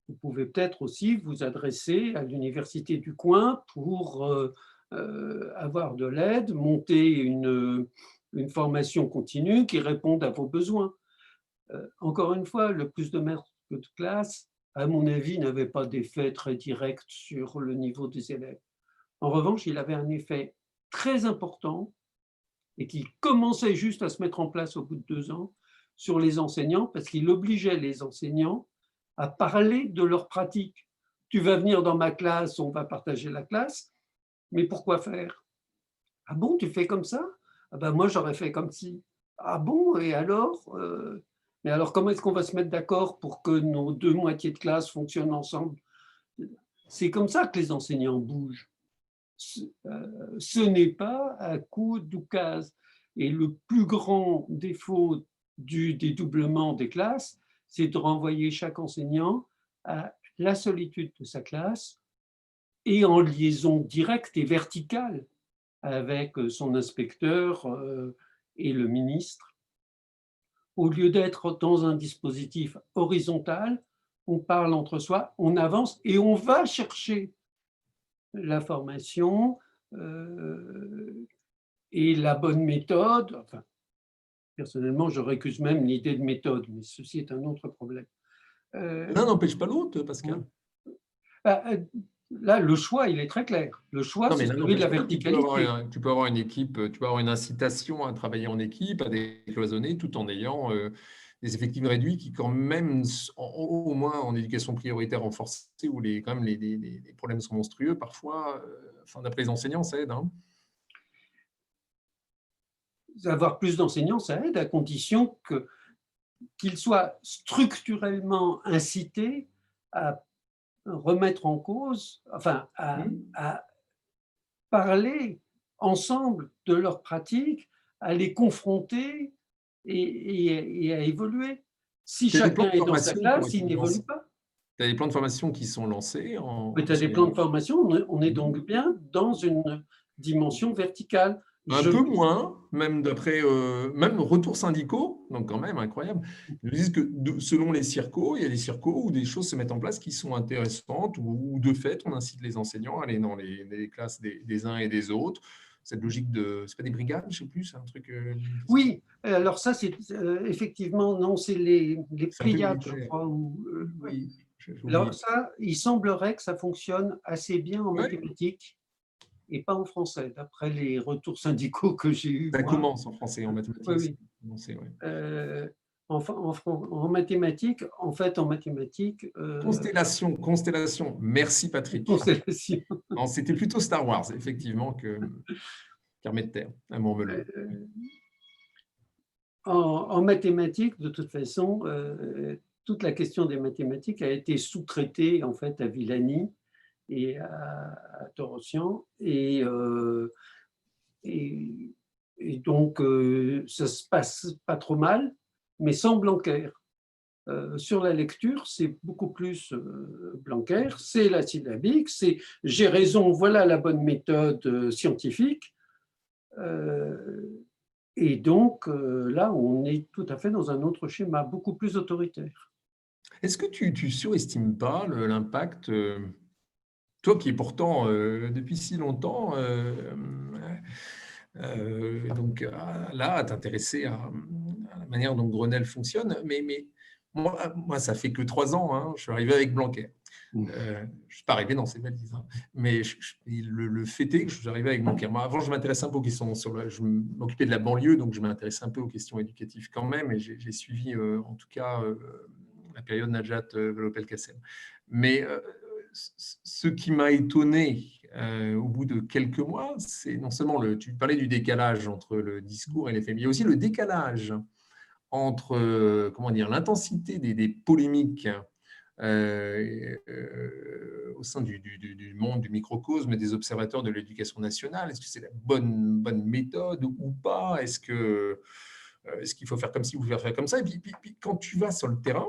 vous pouvez peut-être aussi vous adresser à l'université du coin pour avoir de l'aide, monter une formation continue qui réponde à vos besoins. Encore une fois, le plus de maîtres de classe, à mon avis, n'avait pas d'effet très direct sur le niveau des élèves. En revanche, il avait un effet très important et qui commençait juste à se mettre en place au bout de 2 ans sur les enseignants, parce qu'il obligeait les enseignants à parler de leur pratique. Tu vas venir dans ma classe, on va partager la classe, mais pourquoi faire? Ah bon, tu fais comme ça? Ah ben moi, j'aurais fait comme si. Ah bon, et alors? Mais alors, comment est-ce qu'on va se mettre d'accord pour que nos deux moitiés de classe fonctionnent ensemble? C'est comme ça que les enseignants bougent. Ce n'est pas à coup d'oukase. Et le plus grand défaut du dédoublement des classes, c'est de renvoyer chaque enseignant à la solitude de sa classe et en liaison directe et verticale avec son inspecteur et le ministre. Au lieu d'être dans un dispositif horizontal, on parle entre soi, on avance et on va chercher la formation et la bonne méthode. Enfin, personnellement, je récuse même l'idée de méthode, mais ceci est un autre problème. L'un n'empêche pas l'autre, Pascal. Bah, là, le choix, il est très clair. Le choix, Non, mais c'est l'un celui de la n'empêche pas. verticalité. Tu peux avoir une équipe, tu peux avoir une incitation à travailler en équipe, à décloisonner, tout en ayant des effectifs réduits qui, quand même, au moins en éducation prioritaire renforcée, où quand même les problèmes sont monstrueux, parfois, enfin, d'après les enseignants, ça aide. Hein. Avoir plus d'enseignants, ça aide, à condition qu'ils soient structurellement incités à remettre en cause, enfin, à parler ensemble de leurs pratiques, à les confronter et à évoluer. Si Tu as des plans chacun de est dans sa formation qui ont classe, été il n'évolue lancés. pas. Tu as des plans de formation qui sont lancés Mais tu as des plans de formation, on est donc bien dans une dimension verticale. un peu moins, même d'après même retours syndicaux, donc quand même incroyable. Ils nous disent que selon les circos, il y a des circos où des choses se mettent en place qui sont intéressantes, où de fait, on incite les enseignants à aller dans les classes des uns et des autres. Cette logique de, c'est pas des brigades, je sais plus, c'est un truc. Oui, alors ça, c'est effectivement, non, c'est les C'est un peu Pléiades, je militaire. crois. Oui, j'ai Alors oublié. ça, il semblerait que ça fonctionne assez bien en Ouais, mathématiques et pas en français, d'après les retours syndicaux que j'ai eus, ça moi. commence en français, en Oui, mathématiques. oui. Ouais. En mathématiques, en fait, en mathématiques, Constellation. Merci Patrick. constellation. Non, c'était plutôt Star Wars, effectivement, qu'Armée de terre, à Montmelon. En mathématiques, de toute façon, toute la question des mathématiques a été sous-traitée en fait à Villani et à Torossian et, et donc ça se passe pas trop mal, mais sans Blanquer. Sur la lecture, c'est beaucoup plus Blanquer, c'est la syllabique, c'est j'ai raison, voilà la bonne méthode scientifique. Et donc là, on est tout à fait dans un autre schéma, beaucoup plus autoritaire. Est-ce que tu surestimes pas l'impact, toi qui es pourtant depuis si longtemps donc là à t'intéresser à la manière dont Grenelle fonctionne, mais moi ça fait que 3 ans, hein, je suis arrivé avec Blanquer. Je ne suis pas arrivé dans ces valises, hein, mais le fait est que je suis arrivé avec Blanquer. Moi, avant, je m'intéressais un peu aux questions je m'occupais de la banlieue, donc je m'intéressais un peu aux questions éducatives quand même, et j'ai suivi en tout cas la période Najat Vallaud-Belkacem. Mais ce qui m'a étonné au bout de quelques mois, c'est non seulement tu parlais du décalage entre le discours et les faits, mais il y a aussi le décalage entre comment dire, l'intensité des polémiques au sein du monde, du microcosme et des observateurs de l'éducation nationale. Est-ce que c'est la bonne méthode ou pas? Est-ce qu'il faut faire comme ci ou faire comme ça? Et puis, quand tu vas sur le terrain,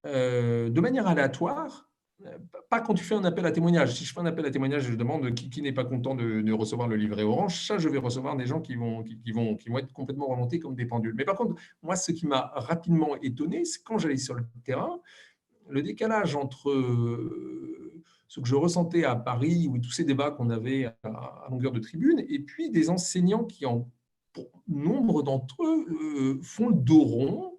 de manière aléatoire. Pas quand tu fais un appel à témoignage. Si je fais un appel à témoignage, je demande qui n'est pas content de recevoir le livret orange. Ça, je vais recevoir des gens qui vont être complètement remontés comme des pendules. Mais par contre, moi, ce qui m'a rapidement étonné, c'est quand j'allais sur le terrain, le décalage entre ce que je ressentais à Paris, où tous ces débats qu'on avait à longueur de tribune, et puis des enseignants qui, pour nombre d'entre eux, font le dos rond,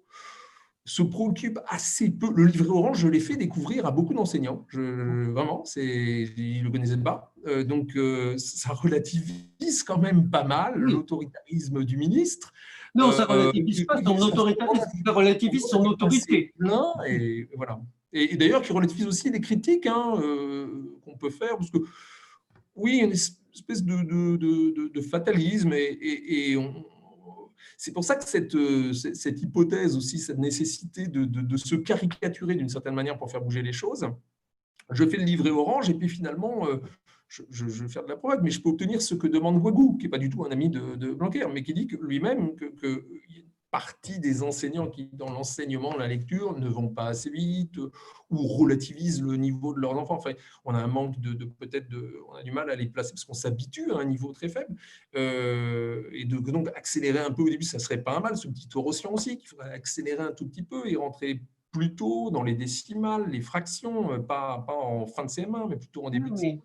se préoccupe assez peu. Le livret orange, je l'ai fait découvrir à beaucoup d'enseignants. Vraiment, ils ne le connaissaient pas. Donc, ça relativise quand même pas mal l'autoritarisme du ministre. Non, ça ne relativise pas son autoritarisme, ça relativise son autorité. Et voilà. Et d'ailleurs, qui relativise aussi les critiques qu'on peut faire, parce que oui, il y a une espèce de fatalisme et c'est pour ça que cette hypothèse aussi, cette nécessité de se caricaturer d'une certaine manière pour faire bouger les choses. Je fais le livret orange et puis finalement, je vais faire de la propagande, mais je peux obtenir ce que demande Guagou, qui n'est pas du tout un ami de Blanquer, mais qui dit lui-même que partie des enseignants qui, dans l'enseignement, la lecture, ne vont pas assez vite ou relativisent le niveau de leurs enfants. Enfin, on a un manque on a du mal à les placer parce qu'on s'habitue à un niveau très faible. Et donc accélérer un peu au début, ça serait pas mal, ce petit toroscient aussi, qu'il faudrait accélérer un tout petit peu et rentrer plus tôt dans les décimales, les fractions, pas en fin de CM1, mais plutôt en début de CM1.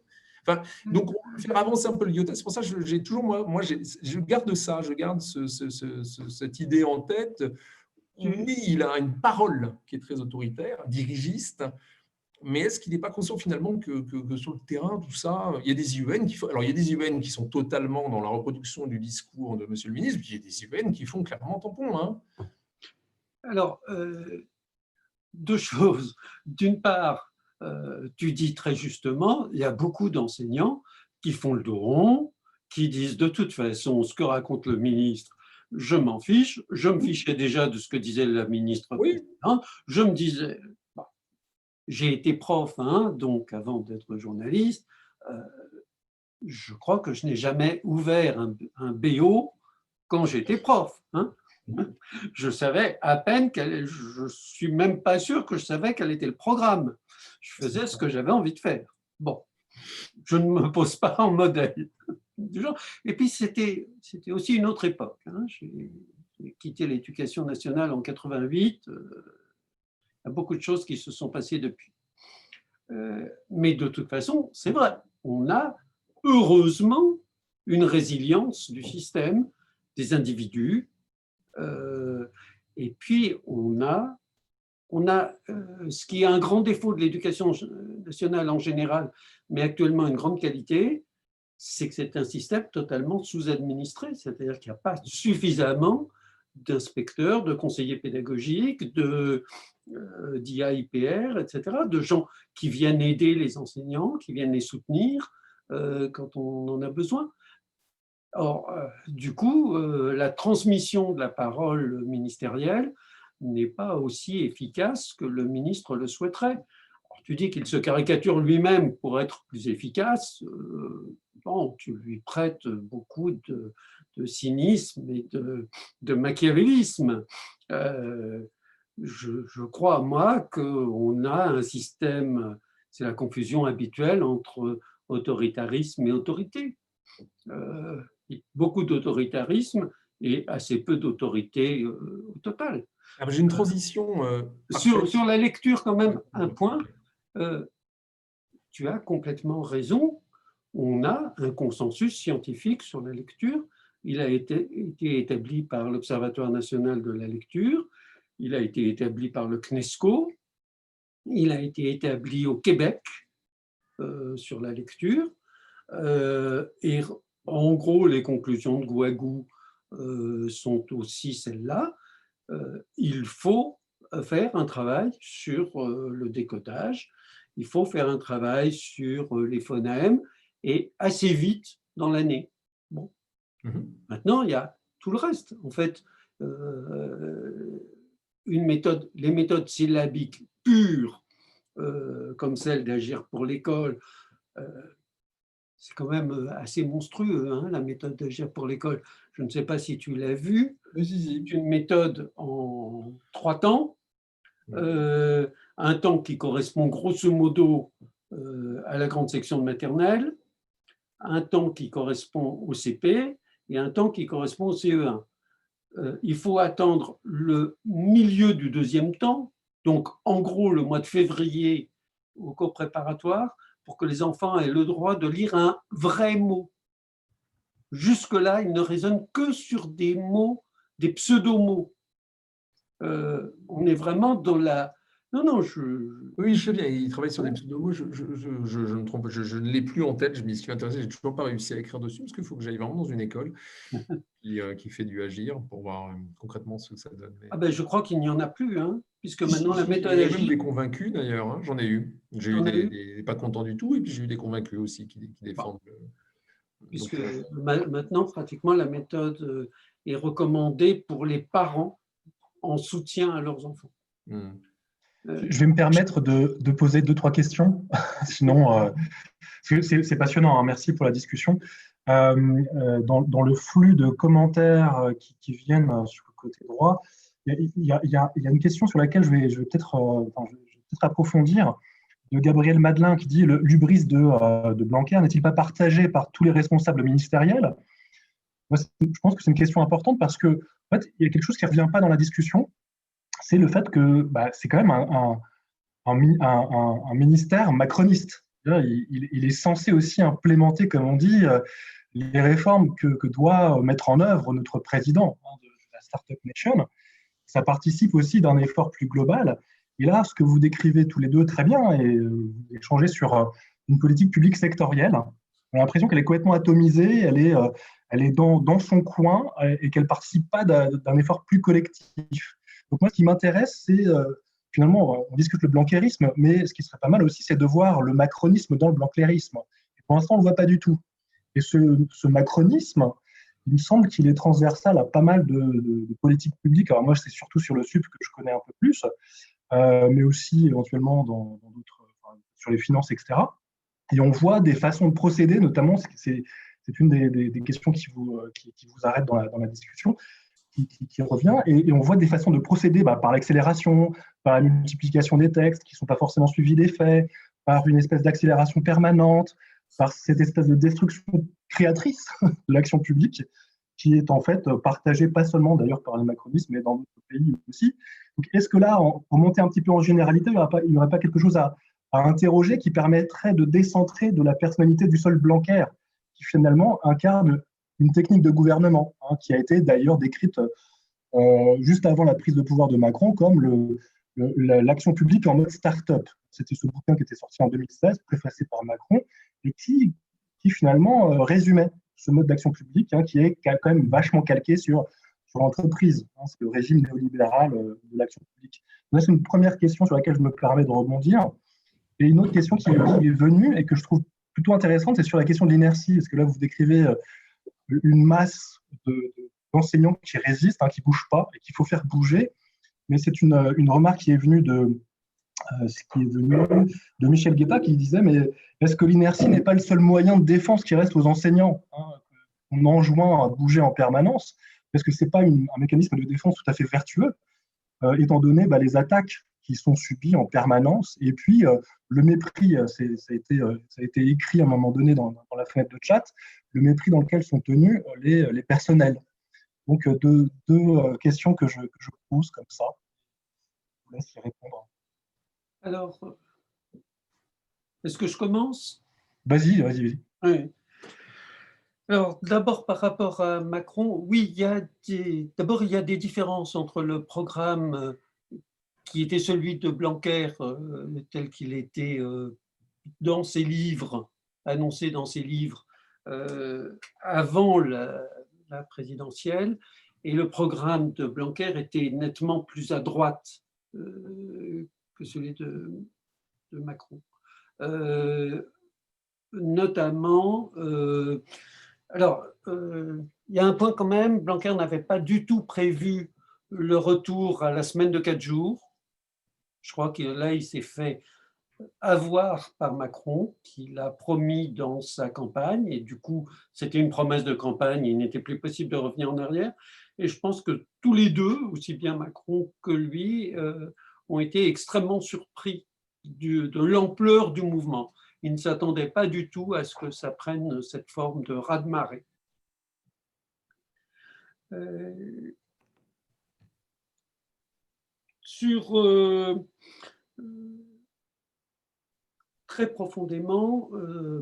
Enfin, donc, on peut faire avancer un peu le iota. C'est pour ça que j'ai toujours, moi je garde ça, je garde cette idée en tête. Oui, il a une parole qui est très autoritaire, dirigiste, mais est-ce qu'il n'est pas conscient finalement que sur le terrain, tout ça, il y a des IUN qui sont totalement dans la reproduction du discours de Monsieur le ministre, puis il y a des IUN qui font clairement tampon. Hein. Alors, deux choses. D'une part, tu dis très justement, il y a beaucoup d'enseignants qui font le dos rond, qui disent de toute façon ce que raconte le ministre, je m'en fiche, je me fichais déjà de ce que disait la ministre précédente, je me disais, bon, j'ai été prof, donc avant d'être journaliste, je crois que je n'ai jamais ouvert un BO quand j'étais prof. Je savais à peine je ne suis même pas sûr que je savais quel était le programme. Je faisais ce que j'avais envie de faire. Bon, je ne me pose pas en modèle du genre. Et puis, c'était aussi une autre époque. J'ai quitté l'éducation nationale en 88. Il y a beaucoup de choses qui se sont passées depuis. Mais de toute façon, c'est vrai, on a heureusement une résilience du système, des individus, et puis on a ce qui est un grand défaut de l'éducation nationale en général, mais actuellement une grande qualité, c'est que c'est un système totalement sous-administré, c'est-à-dire qu'il n'y a pas suffisamment d'inspecteurs, de conseillers pédagogiques, d'IAIPR, etc., de gens qui viennent aider les enseignants, qui viennent les soutenir quand on en a besoin. Or, du coup, la transmission de la parole ministérielle n'est pas aussi efficace que le ministre le souhaiterait. Alors, tu dis qu'il se caricature lui-même pour être plus efficace. Bon, tu lui prêtes beaucoup de cynisme et de machiavélisme. Je crois, moi, qu'on a un système, c'est la confusion habituelle entre autoritarisme et autorité. Beaucoup d'autoritarisme et assez peu d'autorité au total. J'ai une transition. Sur la lecture, quand même, un point. Tu as complètement raison. On a un consensus scientifique sur la lecture. Il a été établi par l'Observatoire national de la lecture. Il a été établi par le CNESCO. Il a été établi au Québec sur la lecture. Et en gros, les conclusions de Guagou sont aussi celles-là. Il faut faire un travail sur le décodage, il faut faire un travail sur les phonèmes et assez vite dans l'année. Bon. Maintenant, il y a tout le reste. En fait, les méthodes syllabiques pures, comme celle d'Agir pour l'école, c'est quand même assez monstrueux, la méthode d'Agir pour l'école. Je ne sais pas si tu l'as vu. C'est une méthode en 3 temps, un temps qui correspond grosso modo à la grande section de maternelle, un temps qui correspond au CP et un temps qui correspond au CE1. Il faut attendre le milieu du deuxième temps, donc en gros le mois de février au cours préparatoire, pour que les enfants aient le droit de lire un vrai mot. Jusque-là, ils ne raisonnent que sur des mots, des pseudo-mots. On est vraiment dans la... Non, Oui, je sais bien, il travaille sur des pseudo-mots, je me trompe, je ne l'ai plus en tête, je m'y suis intéressé, j'ai toujours pas réussi à écrire dessus, parce qu'il faut que j'aille vraiment dans une école qui fait du agir pour voir concrètement ce que ça donne. Mais... Ah ben, je crois qu'il n'y en a plus, hein, puisque maintenant la méthode il y a même agile... des convaincus d'ailleurs, hein, j'en ai eu. J'ai eu des pas contents du tout, et puis j'ai eu des convaincus aussi qui défendent. Puisque maintenant, pratiquement, la méthode est recommandée pour les parents en soutien à leurs enfants. Je vais me permettre de poser 2-3 questions, sinon c'est passionnant, hein, merci pour la discussion. Dans le flux de commentaires qui viennent sur le côté droit, il y a une question sur laquelle je vais peut-être approfondir, de Gabriel Madelin qui dit l'hubris de Blanquer n'est-il pas partagé par tous les responsables ministériels? Moi, je pense que c'est une question importante parce que en fait, il y a quelque chose qui ne revient pas dans la discussion, c'est le fait que c'est quand même un ministère macroniste. Il est censé aussi implémenter, comme on dit, les réformes que doit mettre en œuvre notre président de la Startup Nation. Ça participe aussi d'un effort plus global. Et là, ce que vous décrivez tous les deux très bien, et vous échangez sur une politique publique sectorielle, on a l'impression qu'elle est complètement atomisée, elle est dans son coin et qu'elle ne participe pas d'un effort plus collectif. Donc moi, ce qui m'intéresse, c'est finalement, on discute le blanquerisme, mais ce qui serait pas mal aussi, c'est de voir le macronisme dans le blanquerisme. Et pour l'instant, on ne le voit pas du tout. Et ce macronisme, il me semble qu'il est transversal à pas mal de politiques publiques. Alors moi, c'est surtout sur le SUP que je connais un peu plus, mais aussi éventuellement dans d'autres, sur les finances, etc. Et on voit des façons de procéder, notamment, c'est une des questions qui vous arrête dans la discussion, qui revient, et on voit des façons de procéder par l'accélération, par la multiplication des textes qui ne sont pas forcément suivis des faits, par une espèce d'accélération permanente, par cette espèce de destruction créatrice de l'action publique, qui est en fait partagée pas seulement d'ailleurs par les macronistes, mais dans d'autres pays aussi. Donc, est-ce que là, pour monter un petit peu en généralité, il n'y aurait pas quelque chose à interroger qui permettrait de décentrer de la personnalité du seul Blanquer, qui finalement incarne une technique de gouvernement, qui a été d'ailleurs décrite juste avant la prise de pouvoir de Macron comme l'action publique en mode start-up. C'était ce bouquin qui était sorti en 2016, préfacé par Macron, et qui finalement résumait ce mode d'action publique qui est quand même vachement calqué sur l'entreprise. C'est le régime néolibéral de l'action publique. Donc, c'est une première question sur laquelle je me permets de rebondir. Et une autre question qui est venue et que je trouve plutôt intéressante, c'est sur la question de l'inertie. Parce que là, vous décrivez une masse d'enseignants qui résistent, qui ne bougent pas et qu'il faut faire bouger. Mais c'est une remarque qui est venue de Michel Guetta qui disait, mais est-ce que l'inertie n'est pas le seul moyen de défense qui reste aux enseignants, on enjoint à bouger en permanence? Parce que ce n'est pas un mécanisme de défense tout à fait vertueux, étant donné les attaques qui sont subies en permanence, et puis le mépris, ça a été écrit à un moment donné dans la fenêtre de chat, le mépris dans lequel sont tenus les personnels. Donc deux questions que je pose comme ça. Je vous laisse y répondre. Alors, est-ce que je commence? Vas-y. Oui. Alors, d'abord, par rapport à Macron, oui, il y a des différences entre le programme qui était celui de Blanquer, tel qu'il était dans ses livres, annoncé dans ses livres, avant la présidentielle, et le programme de Blanquer était nettement plus à droite que celui de Macron. Notamment, il y a un point quand même, Blanquer n'avait pas du tout prévu le retour à la semaine de 4 jours. Je crois que là, il s'est fait avoir par Macron, qui l'a promis dans sa campagne, et du coup, c'était une promesse de campagne, il n'était plus possible de revenir en arrière. Et je pense que tous les deux, aussi bien Macron que lui, ont été extrêmement surpris de l'ampleur du mouvement. Ils ne s'attendaient pas du tout à ce que ça prenne cette forme de raz-de-marée. Très profondément,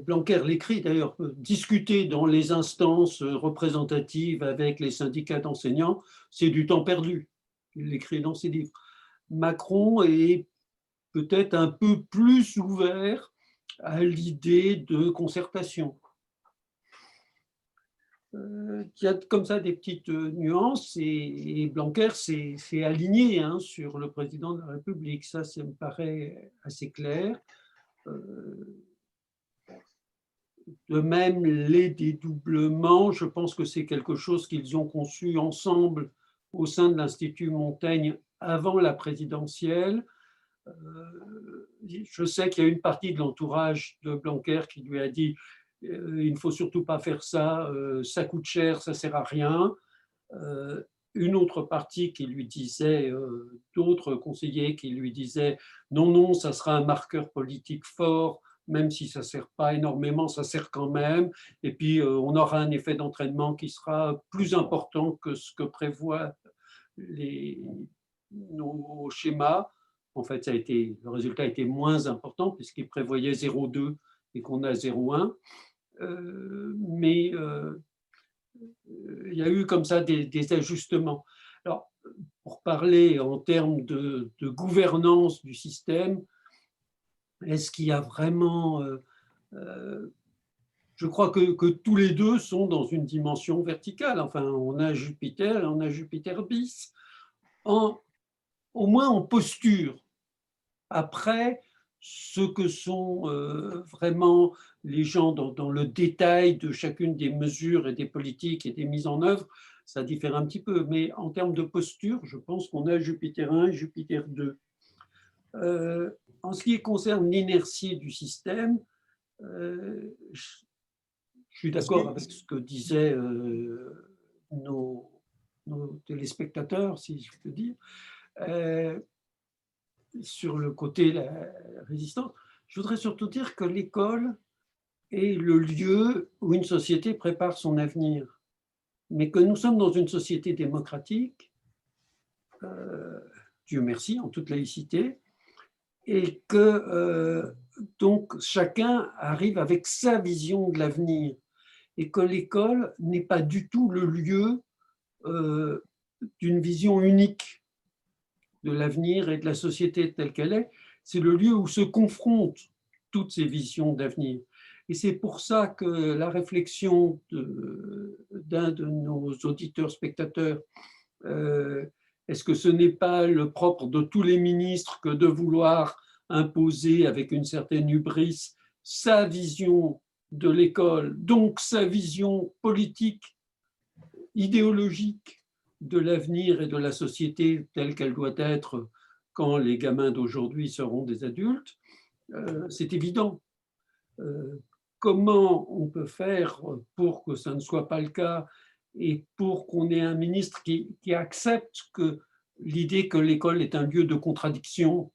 Blanquer l'écrit d'ailleurs, discuter dans les instances représentatives avec les syndicats d'enseignants, c'est du temps perdu. Il l'écrit dans ses livres. Macron est peut-être un peu plus ouvert à l'idée de concertation. Il y a comme ça des petites nuances et Blanquer s'est aligné sur le président de la République. Ça me paraît assez clair. De même, les dédoublements, je pense que c'est quelque chose qu'ils ont conçu ensemble au sein de l'Institut Montaigne avant la présidentielle. Je sais qu'il y a une partie de l'entourage de Blanquer qui lui a dit il ne faut surtout pas faire ça, ça coûte cher, ça ne sert à rien. Une autre partie qui lui disait, d'autres conseillers qui lui disaient non, non, ça sera un marqueur politique fort, même si ça ne sert pas énormément, ça sert quand même. Et puis, on aura un effet d'entraînement qui sera plus important que ce que prévoient nos schémas. En fait, le résultat a été moins important puisqu'il prévoyait 0,2 et qu'on a 0,1. Mais il y a eu comme ça des ajustements. Alors, pour parler en termes de gouvernance du système, est-ce qu'il y a vraiment... je crois que tous les deux sont dans une dimension verticale. Enfin, on a Jupiter et on a Jupiter bis, au moins en posture. Après, ce que sont vraiment les gens dans le détail de chacune des mesures et des politiques et des mises en œuvre, ça diffère un petit peu. Mais en termes de posture, je pense qu'on a Jupiter 1 et Jupiter 2. En ce qui concerne l'inertie du système, je suis d'accord avec ce que disaient nos téléspectateurs, si je peux dire. Sur le côté de la résistance, je voudrais surtout dire que l'école est le lieu où une société prépare son avenir, mais que nous sommes dans une société démocratique, Dieu merci, en toute laïcité, et que donc chacun arrive avec sa vision de l'avenir, et que l'école n'est pas du tout le lieu d'une vision unique de l'avenir et de la société telle qu'elle est, c'est le lieu où se confrontent toutes ces visions d'avenir. Et c'est pour ça que la réflexion d'un de nos auditeurs, spectateurs, est-ce que ce n'est pas le propre de tous les ministres que de vouloir imposer avec une certaine hubris sa vision de l'école, donc sa vision politique, idéologique, de l'avenir et de la société telle qu'elle doit être quand les gamins d'aujourd'hui seront des adultes, c'est évident. Comment on peut faire pour que ça ne soit pas le cas et pour qu'on ait un ministre qui accepte que l'idée que l'école est un lieu de contradiction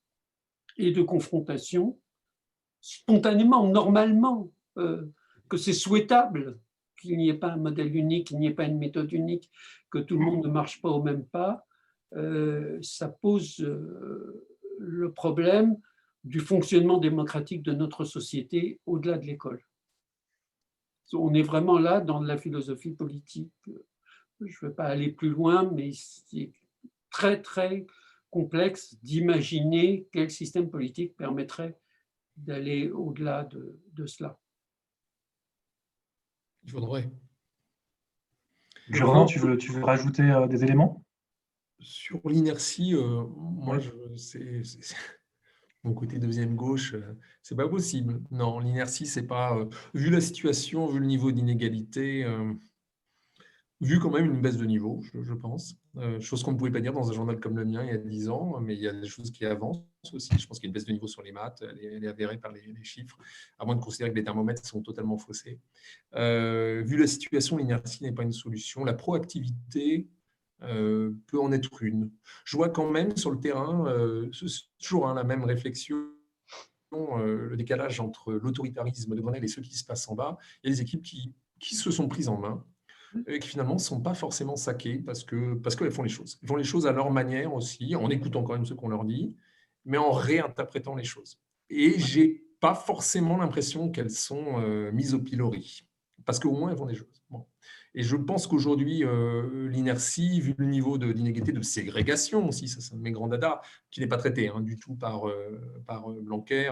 et de confrontation, spontanément, normalement, que c'est souhaitable qu'il n'y ait pas un modèle unique, qu'il n'y ait pas une méthode unique, que tout le monde ne marche pas au même pas, ça pose le problème du fonctionnement démocratique de notre société au-delà de l'école. On est vraiment là dans la philosophie politique. Je ne vais pas aller plus loin, mais c'est très, très complexe d'imaginer quel système politique permettrait d'aller au-delà de cela. Il faudrait. Jérôme, tu veux rajouter des éléments? Sur l'inertie, moi, c'est mon côté deuxième gauche, c'est pas possible. Non, l'inertie, c'est pas. Vu la situation, vu le niveau d'inégalité, vu quand même une baisse de niveau, je pense. Chose qu'on ne pouvait pas dire dans un journal comme le mien il y a 10 ans, mais il y a des choses qui avancent aussi. Je pense qu'il y a une baisse de niveau sur les maths, elle est avérée par les chiffres, à moins de considérer que les thermomètres sont totalement faussés. Vu la situation, l'inertie n'est pas une solution. La proactivité, peut en être une. Je vois quand même sur le terrain, c'est toujours la même réflexion, le décalage entre l'autoritarisme de Grenelle et ce qui se passe en bas. Il y a des équipes qui se sont prises en main et qui finalement ne sont pas forcément saquées parce qu'elles font les choses. Elles font les choses à leur manière aussi, en écoutant quand même ce qu'on leur dit, mais en réinterprétant les choses. Et je n'ai pas forcément l'impression qu'elles sont mises au pilori, parce qu'au moins elles font des choses. Bon. Et je pense qu'aujourd'hui, l'inertie, vu le niveau d'inégalité, de ségrégation aussi, ça c'est un de mes grands dadas, qui n'est pas traité du tout par Blanquer,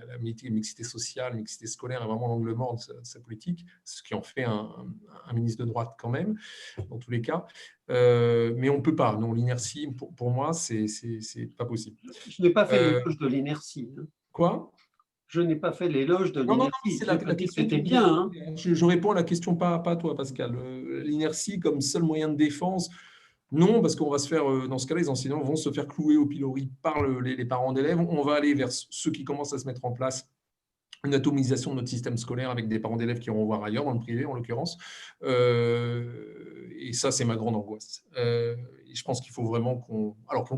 la mixité sociale, mixité scolaire est vraiment l'angle mort de sa politique, ce qui en fait un ministre de droite quand même, dans tous les cas. Mais on ne peut pas, non, l'inertie, pour moi, c'est pas possible. Je n'ai pas fait l'éloge de l'inertie. Quoi ? Je n'ai pas fait l'éloge de Non, l'inertie. c'est Je n'ai pas dit que c'était bien. Hein. Je réponds à la question, pas à toi, Pascal. L'inertie comme seul moyen de défense, non, parce qu'on va se faire, dans ce cas-là, les enseignants vont se faire clouer au pilori par les parents d'élèves. On va aller vers ceux qui commencent à se mettre en place, une atomisation de notre système scolaire avec des parents d'élèves qui iront voir ailleurs, dans le privé en l'occurrence. Et ça, c'est ma grande angoisse. Et je pense qu'il faut vraiment qu'on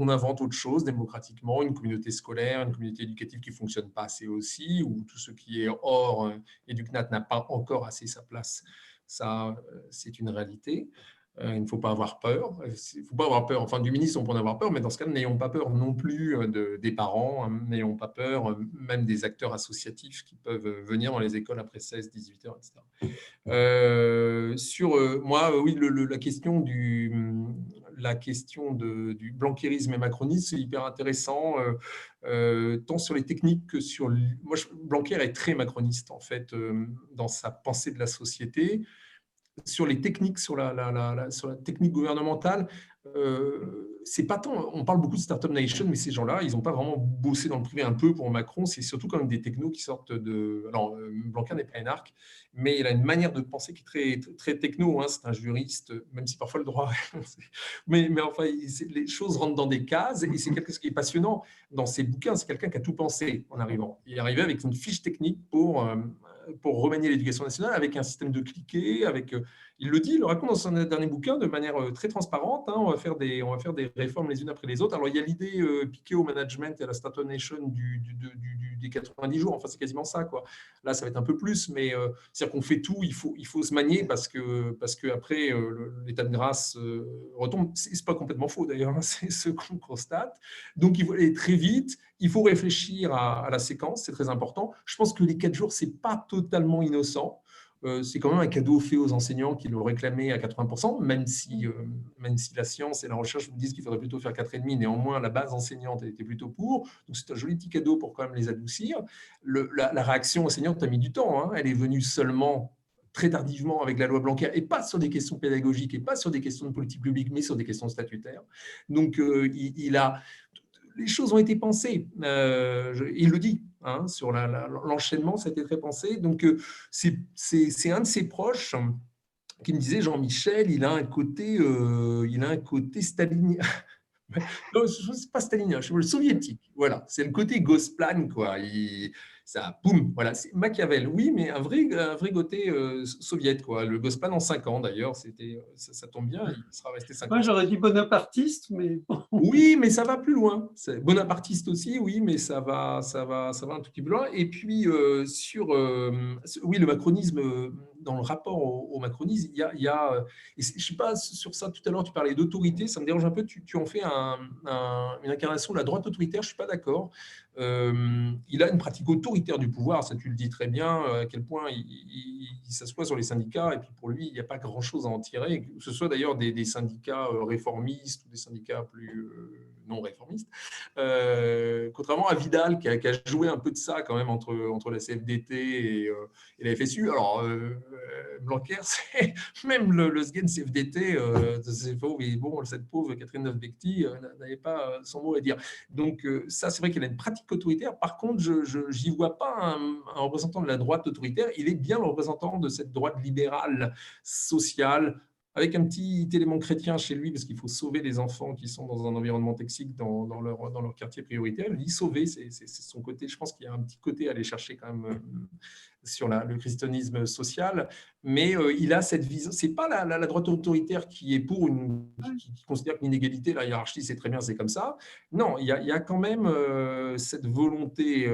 invente autre chose démocratiquement, une communauté scolaire, une communauté éducative qui ne fonctionne pas assez aussi, où tout ce qui est hors éducnat n'a pas encore assez sa place. Ça, c'est une réalité. Il ne faut pas avoir peur. Il ne faut pas avoir peur, enfin du ministre, on peut en avoir peur, mais dans ce cas, n'ayons pas peur non plus des parents, n'ayons pas peur même des acteurs associatifs qui peuvent venir dans les écoles après 16, 18 heures, etc. Moi, oui, la question du blanquérisme et macronisme, c'est hyper intéressant, tant sur les techniques que sur... Moi, Blanquer est très macroniste, en fait, dans sa pensée de la société. Sur les techniques, sur la technique gouvernementale, c'est pas tant. On parle beaucoup de Startup Nation, mais ces gens-là, ils n'ont pas vraiment bossé dans le privé un peu pour Macron. C'est surtout quand même des technos qui sortent de. Alors, Blanquer n'est pas un arc, mais il a une manière de penser qui est très, très techno. C'est un juriste, même si parfois le droit. mais enfin, les choses rentrent dans des cases et c'est quelque chose qui est passionnant dans ses bouquins. C'est quelqu'un qui a tout pensé en arrivant. Il est arrivé avec une fiche technique pour remanier l'éducation nationale avec un système de cliquet, il le dit, il le raconte dans son dernier bouquin de manière très transparente. On va faire des réformes les unes après les autres. Alors, il y a l'idée piquée au management et à la Startup Nation des 90 jours. Enfin, c'est quasiment ça, quoi. Là, ça va être un peu plus, mais c'est-à-dire qu'on fait tout. Il faut se manier parce que après, l'état de grâce retombe. C'est pas complètement faux, d'ailleurs. C'est ce qu'on constate. Donc, il faut aller très vite. Il faut réfléchir à la séquence, c'est très important. Je pense que les 4 jours, ce n'est pas totalement innocent. C'est quand même un cadeau fait aux enseignants qui le réclamaient à 80%, même si la science et la recherche nous disent qu'il faudrait plutôt faire 4,5. Néanmoins, la base enseignante était plutôt pour. Donc, c'est un joli petit cadeau pour quand même les adoucir. La réaction enseignante a mis du temps. Elle est venue seulement très tardivement avec la loi Blanquer, et pas sur des questions pédagogiques, et pas sur des questions de politique publique, mais sur des questions statutaires. Donc, les choses ont été pensées. Il le dit, sur l'enchaînement, ça a été très pensé. Donc, c'est un de ses proches qui me disait, Jean-Michel, il a un côté stalinien. Non, ce n'est pas stalinien, je suis le soviétique. Voilà, c'est le côté Gosplan, quoi. Ça, boum, voilà, c'est Machiavel, oui, mais un vrai côté soviète, quoi. Le Gosplan en 5 ans, d'ailleurs, ça tombe bien, il sera resté 5 ans. Moi, j'aurais dit bonapartiste, mais bon. Oui, mais ça va plus loin. Bonapartiste aussi, oui, mais ça va un tout petit peu loin. Et puis, oui, le macronisme, dans le rapport au macronisme, il y a et je ne sais pas, sur ça, tout à l'heure, tu parlais d'autorité, ça me dérange un peu, tu en fais une incarnation de la droite autoritaire, je ne suis pas d'accord. Il a une pratique autoritaire du pouvoir, ça tu le dis très bien, à quel point il s'assoit sur les syndicats, et puis pour lui, il n'y a pas grand-chose à en tirer, que ce soit d'ailleurs des syndicats réformistes ou des syndicats plus non réformistes, contrairement à Vidal, qui a joué un peu de ça quand même entre la CFDT et la FSU. Alors, Blanquer, c'est même le SGEN CFDT, c'est faux, mais bon, cette pauvre Catherine Neuf-Becty n'avait pas son mot à dire. Donc, ça, c'est vrai qu'il a une pratique autoritaire. Par contre, je n'y vois pas un représentant de la droite autoritaire. Il est bien le représentant de cette droite libérale, sociale, avec un petit élément chrétien chez lui, parce qu'il faut sauver les enfants qui sont dans un environnement toxique dans leur quartier prioritaire. Il dit sauver, c'est son côté. Je pense qu'il y a un petit côté à aller chercher quand même sur le christianisme social, mais il a cette vision. C'est pas la droite autoritaire qui est pour qui considère que l'inégalité, la hiérarchie, c'est très bien, c'est comme ça. Non, il y a quand même cette volonté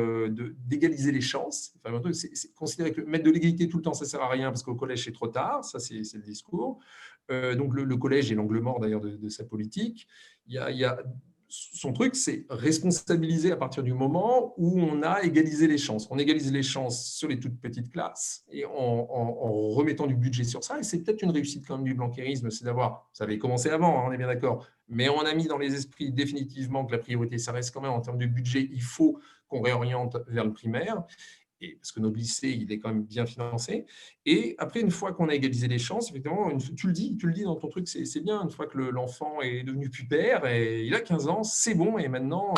d'égaliser les chances. Enfin, c'est considérer que mettre de l'égalité tout le temps, ça sert à rien parce qu'au collège, c'est trop tard. Ça, c'est le discours. Donc le collège est l'angle mort d'ailleurs de sa politique. Il y a son truc, c'est responsabiliser à partir du moment où on a égalisé les chances. On égalise les chances sur les toutes petites classes et en remettant du budget sur ça. Et c'est peut-être une réussite quand même du blanquerisme, c'est d'avoir, ça avait commencé avant, hein, on est bien d'accord, mais on a mis dans les esprits définitivement que la priorité, ça reste quand même en termes de budget, il faut qu'on réoriente vers le primaire. Parce que notre lycée, il est quand même bien financé. Et après, une fois qu'on a égalisé les chances, effectivement, tu le dis dans ton truc, c'est bien, une fois que l'enfant est devenu pupère, et il a 15 ans, c'est bon, et maintenant,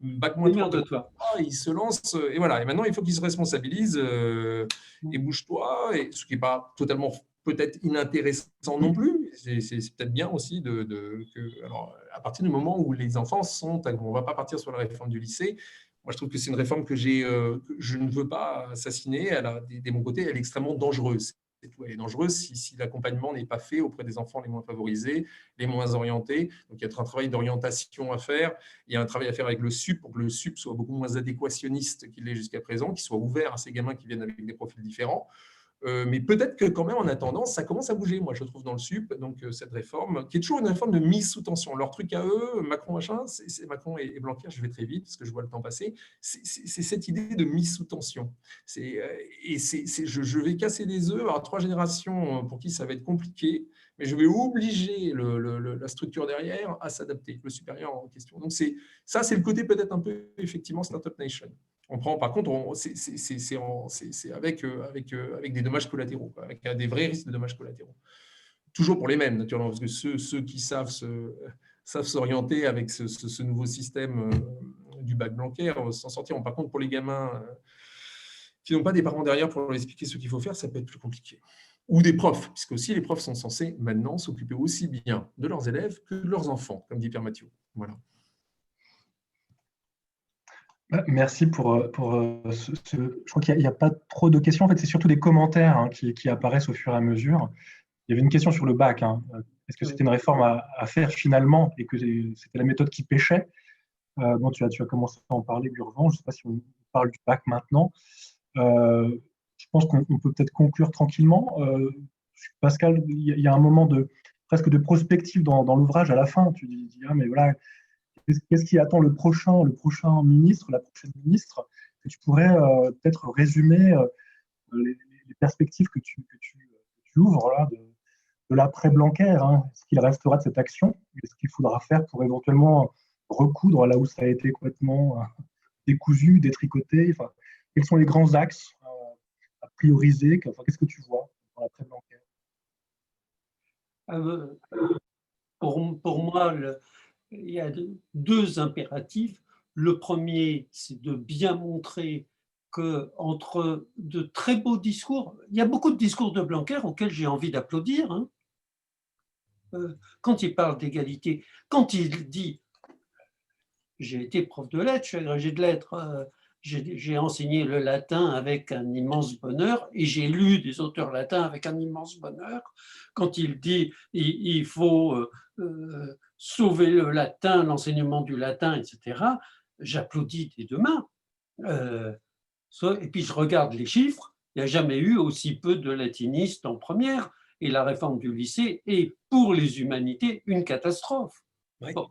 bac moins 3, de toi. il se lance, et voilà. Et maintenant, il faut qu'il se responsabilise, et bouge-toi, et ce qui n'est pas totalement peut-être inintéressant non plus. C'est peut-être bien aussi alors, à partir du moment où les enfants sont, on ne va pas partir sur la réforme du lycée. Moi, je trouve que c'est une réforme que je ne veux pas assassiner. De mon côté, elle est extrêmement dangereuse. Elle est dangereuse si l'accompagnement n'est pas fait auprès des enfants les moins favorisés, les moins orientés. Donc, il y a un travail d'orientation à faire. Il y a un travail à faire avec le SUP pour que le SUP soit beaucoup moins adéquationniste qu'il l'est jusqu'à présent, qu'il soit ouvert à ces gamins qui viennent avec des profils différents. Mais peut-être que quand même, en attendant, ça commence à bouger, moi, je trouve, dans le SUP, donc cette réforme, qui est toujours une réforme de mise sous tension. Leur truc à eux, Macron, machin, c'est Macron et Blanquer, je vais très vite, parce que je vois le temps passer, c'est cette idée de mise sous tension. Je vais casser des œufs à 3 générations pour qui ça va être compliqué, mais je vais obliger la structure derrière à s'adapter, le supérieur en question. Donc ça, c'est le côté peut-être un peu, effectivement, Startup Nation. On prend, par contre, c'est avec des dommages collatéraux, quoi, avec des vrais risques de dommages collatéraux. Toujours pour les mêmes, naturellement, parce que ceux qui savent s'orienter avec ce nouveau système du bac Blanquer s'en sortiront. Par contre, pour les gamins qui n'ont pas des parents derrière pour leur expliquer ce qu'il faut faire, ça peut être plus compliqué. Ou des profs, puisque aussi les profs sont censés maintenant s'occuper aussi bien de leurs élèves que de leurs enfants, comme dit Pierre Mathieu. Voilà. Merci pour je crois qu'il n'y a pas trop de questions. En fait, c'est surtout des commentaires qui apparaissent au fur et à mesure. Il y avait une question sur le bac. Est-ce que c'était une réforme à faire finalement et que c'était la méthode qui pêchait? Bon, tu as commencé à en parler, Gurvan. Je ne sais pas si on parle du bac maintenant. Je pense qu'on peut peut-être conclure tranquillement. Pascal, il y a un moment presque de prospective dans l'ouvrage à la fin. Tu dis, ah, mais voilà, qu'est-ce qui attend le prochain ministre, la prochaine ministre, que tu pourrais peut-être résumer les perspectives que tu ouvres là, de l'après-Blanquer. Ce qu'il restera de cette action et ce qu'il faudra faire pour éventuellement recoudre là où ça a été complètement décousu, détricoté. Enfin, quels sont les grands axes à prioriser? Qu'est-ce que tu vois dans l'après-Blanquer? Pour moi, il y a 2 impératifs. Le premier, c'est de bien montrer qu'entre de très beaux discours, il y a beaucoup de discours de Blanquer auxquels j'ai envie d'applaudir. Quand il parle d'égalité, quand il dit « j'ai été prof de lettres, je suis agrégé de lettres, j'ai enseigné le latin avec un immense bonheur et j'ai lu des auteurs latins avec un immense bonheur », quand il dit « il faut sauver le latin, l'enseignement du latin, etc. », j'applaudis des 2 mains. Et puis je regarde les chiffres, il n'y a jamais eu aussi peu de latinistes en première, et la réforme du lycée est pour les humanités une catastrophe. Oui. Bon.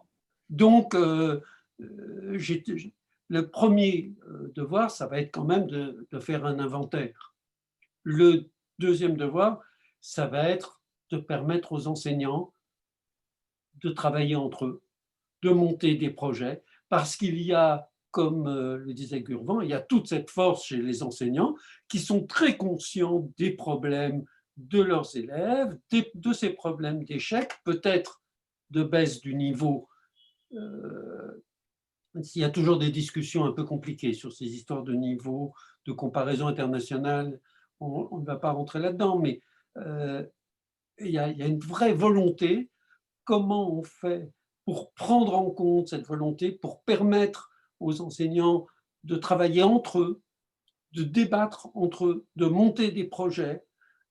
Donc, le premier devoir, ça va être quand même de faire un inventaire. Le deuxième devoir, ça va être de permettre aux enseignants de travailler entre eux, de monter des projets, parce qu'il y a, comme le disait Gurvan, il y a toute cette force chez les enseignants qui sont très conscients des problèmes de leurs élèves, de ces problèmes d'échec, peut-être de baisse du niveau. Il y a toujours des discussions un peu compliquées sur ces histoires de niveau, de comparaison internationale. On ne va pas rentrer là-dedans, mais il y a une vraie volonté. Comment on fait pour prendre en compte cette volonté, pour permettre aux enseignants de travailler entre eux, de débattre entre eux, de monter des projets.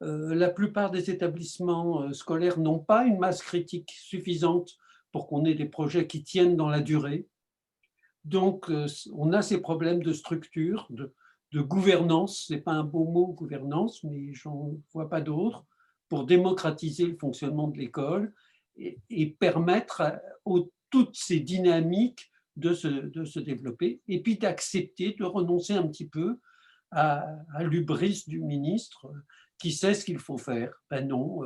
La plupart des établissements scolaires n'ont pas une masse critique suffisante pour qu'on ait des projets qui tiennent dans la durée. Donc, on a ces problèmes de structure, de gouvernance, ce n'est pas un beau mot, gouvernance, mais j'en vois pas d'autres, pour démocratiser le fonctionnement de l'école et permettre à toutes ces dynamiques de se développer, et puis d'accepter de renoncer un petit peu à l'hubris du ministre qui sait ce qu'il faut faire. Ben non,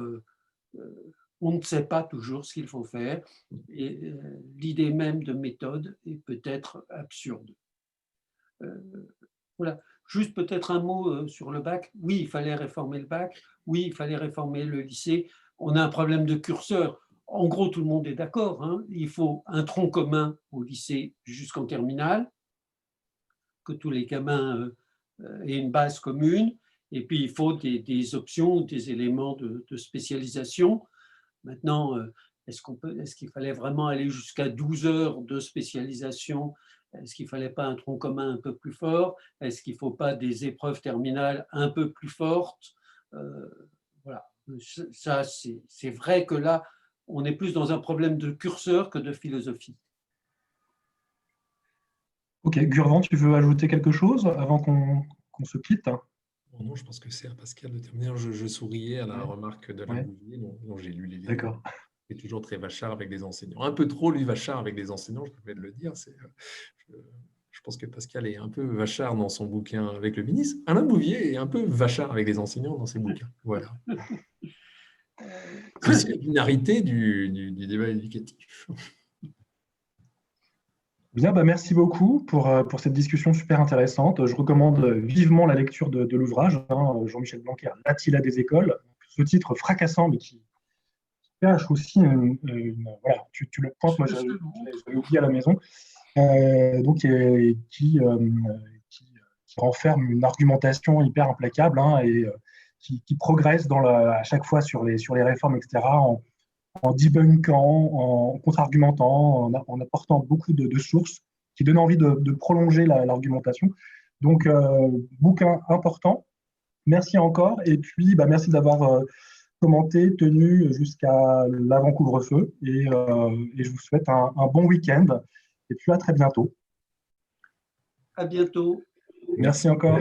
on ne sait pas toujours ce qu'il faut faire, et l'idée même de méthode est peut-être absurde. Voilà. Juste peut-être un mot sur le bac. Oui, il fallait réformer le bac. Oui, il fallait réformer le lycée. On a un problème de curseur. En gros, tout le monde est d'accord, hein. Il faut un tronc commun au lycée jusqu'en terminale, que tous les gamins aient une base commune. Et puis, il faut des options, des éléments de spécialisation. Maintenant, est-ce qu'il fallait vraiment aller jusqu'à 12 heures de spécialisation? Est-ce qu'il ne fallait pas un tronc commun un peu plus fort? Est-ce qu'il ne faut pas des épreuves terminales un peu plus fortes? Voilà. Ça, c'est vrai que là, on est plus dans un problème de curseur que de philosophie. Ok, Gurvan, tu veux ajouter quelque chose avant qu'on se quitte? Non, je pense que c'est à Pascal de terminer. Je souriais à la remarque de la Bouvier, dont j'ai lu les livres. D'accord. Il est toujours très vachard avec les enseignants. Un peu trop, lui, vachard avec les enseignants, je peux le dire. Je pense que Pascal est un peu vachard dans son bouquin avec le ministre. Alain Bouvier est un peu vachard avec les enseignants dans ses bouquins. Voilà. C'est aussi la binarité du débat éducatif. Bien, merci beaucoup pour cette discussion super intéressante. Je recommande vivement la lecture de l'ouvrage, Jean-Michel Blanquer, L'Attila des écoles. Ce titre fracassant, mais qui cache aussi voilà, tu le pointes, moi j'avais oublié à la maison, donc qui renferme une argumentation hyper implacable, et qui progresse à chaque fois sur les réformes, etc., en debunkant, en contre-argumentant, en apportant beaucoup de sources qui donnent envie de prolonger l'argumentation. Donc, bouquin important. Merci encore. Et puis, merci d'avoir commenté, tenu jusqu'à l'avant-couvre-feu. Et je vous souhaite un bon week-end. Et puis, à très bientôt. À bientôt. Merci encore.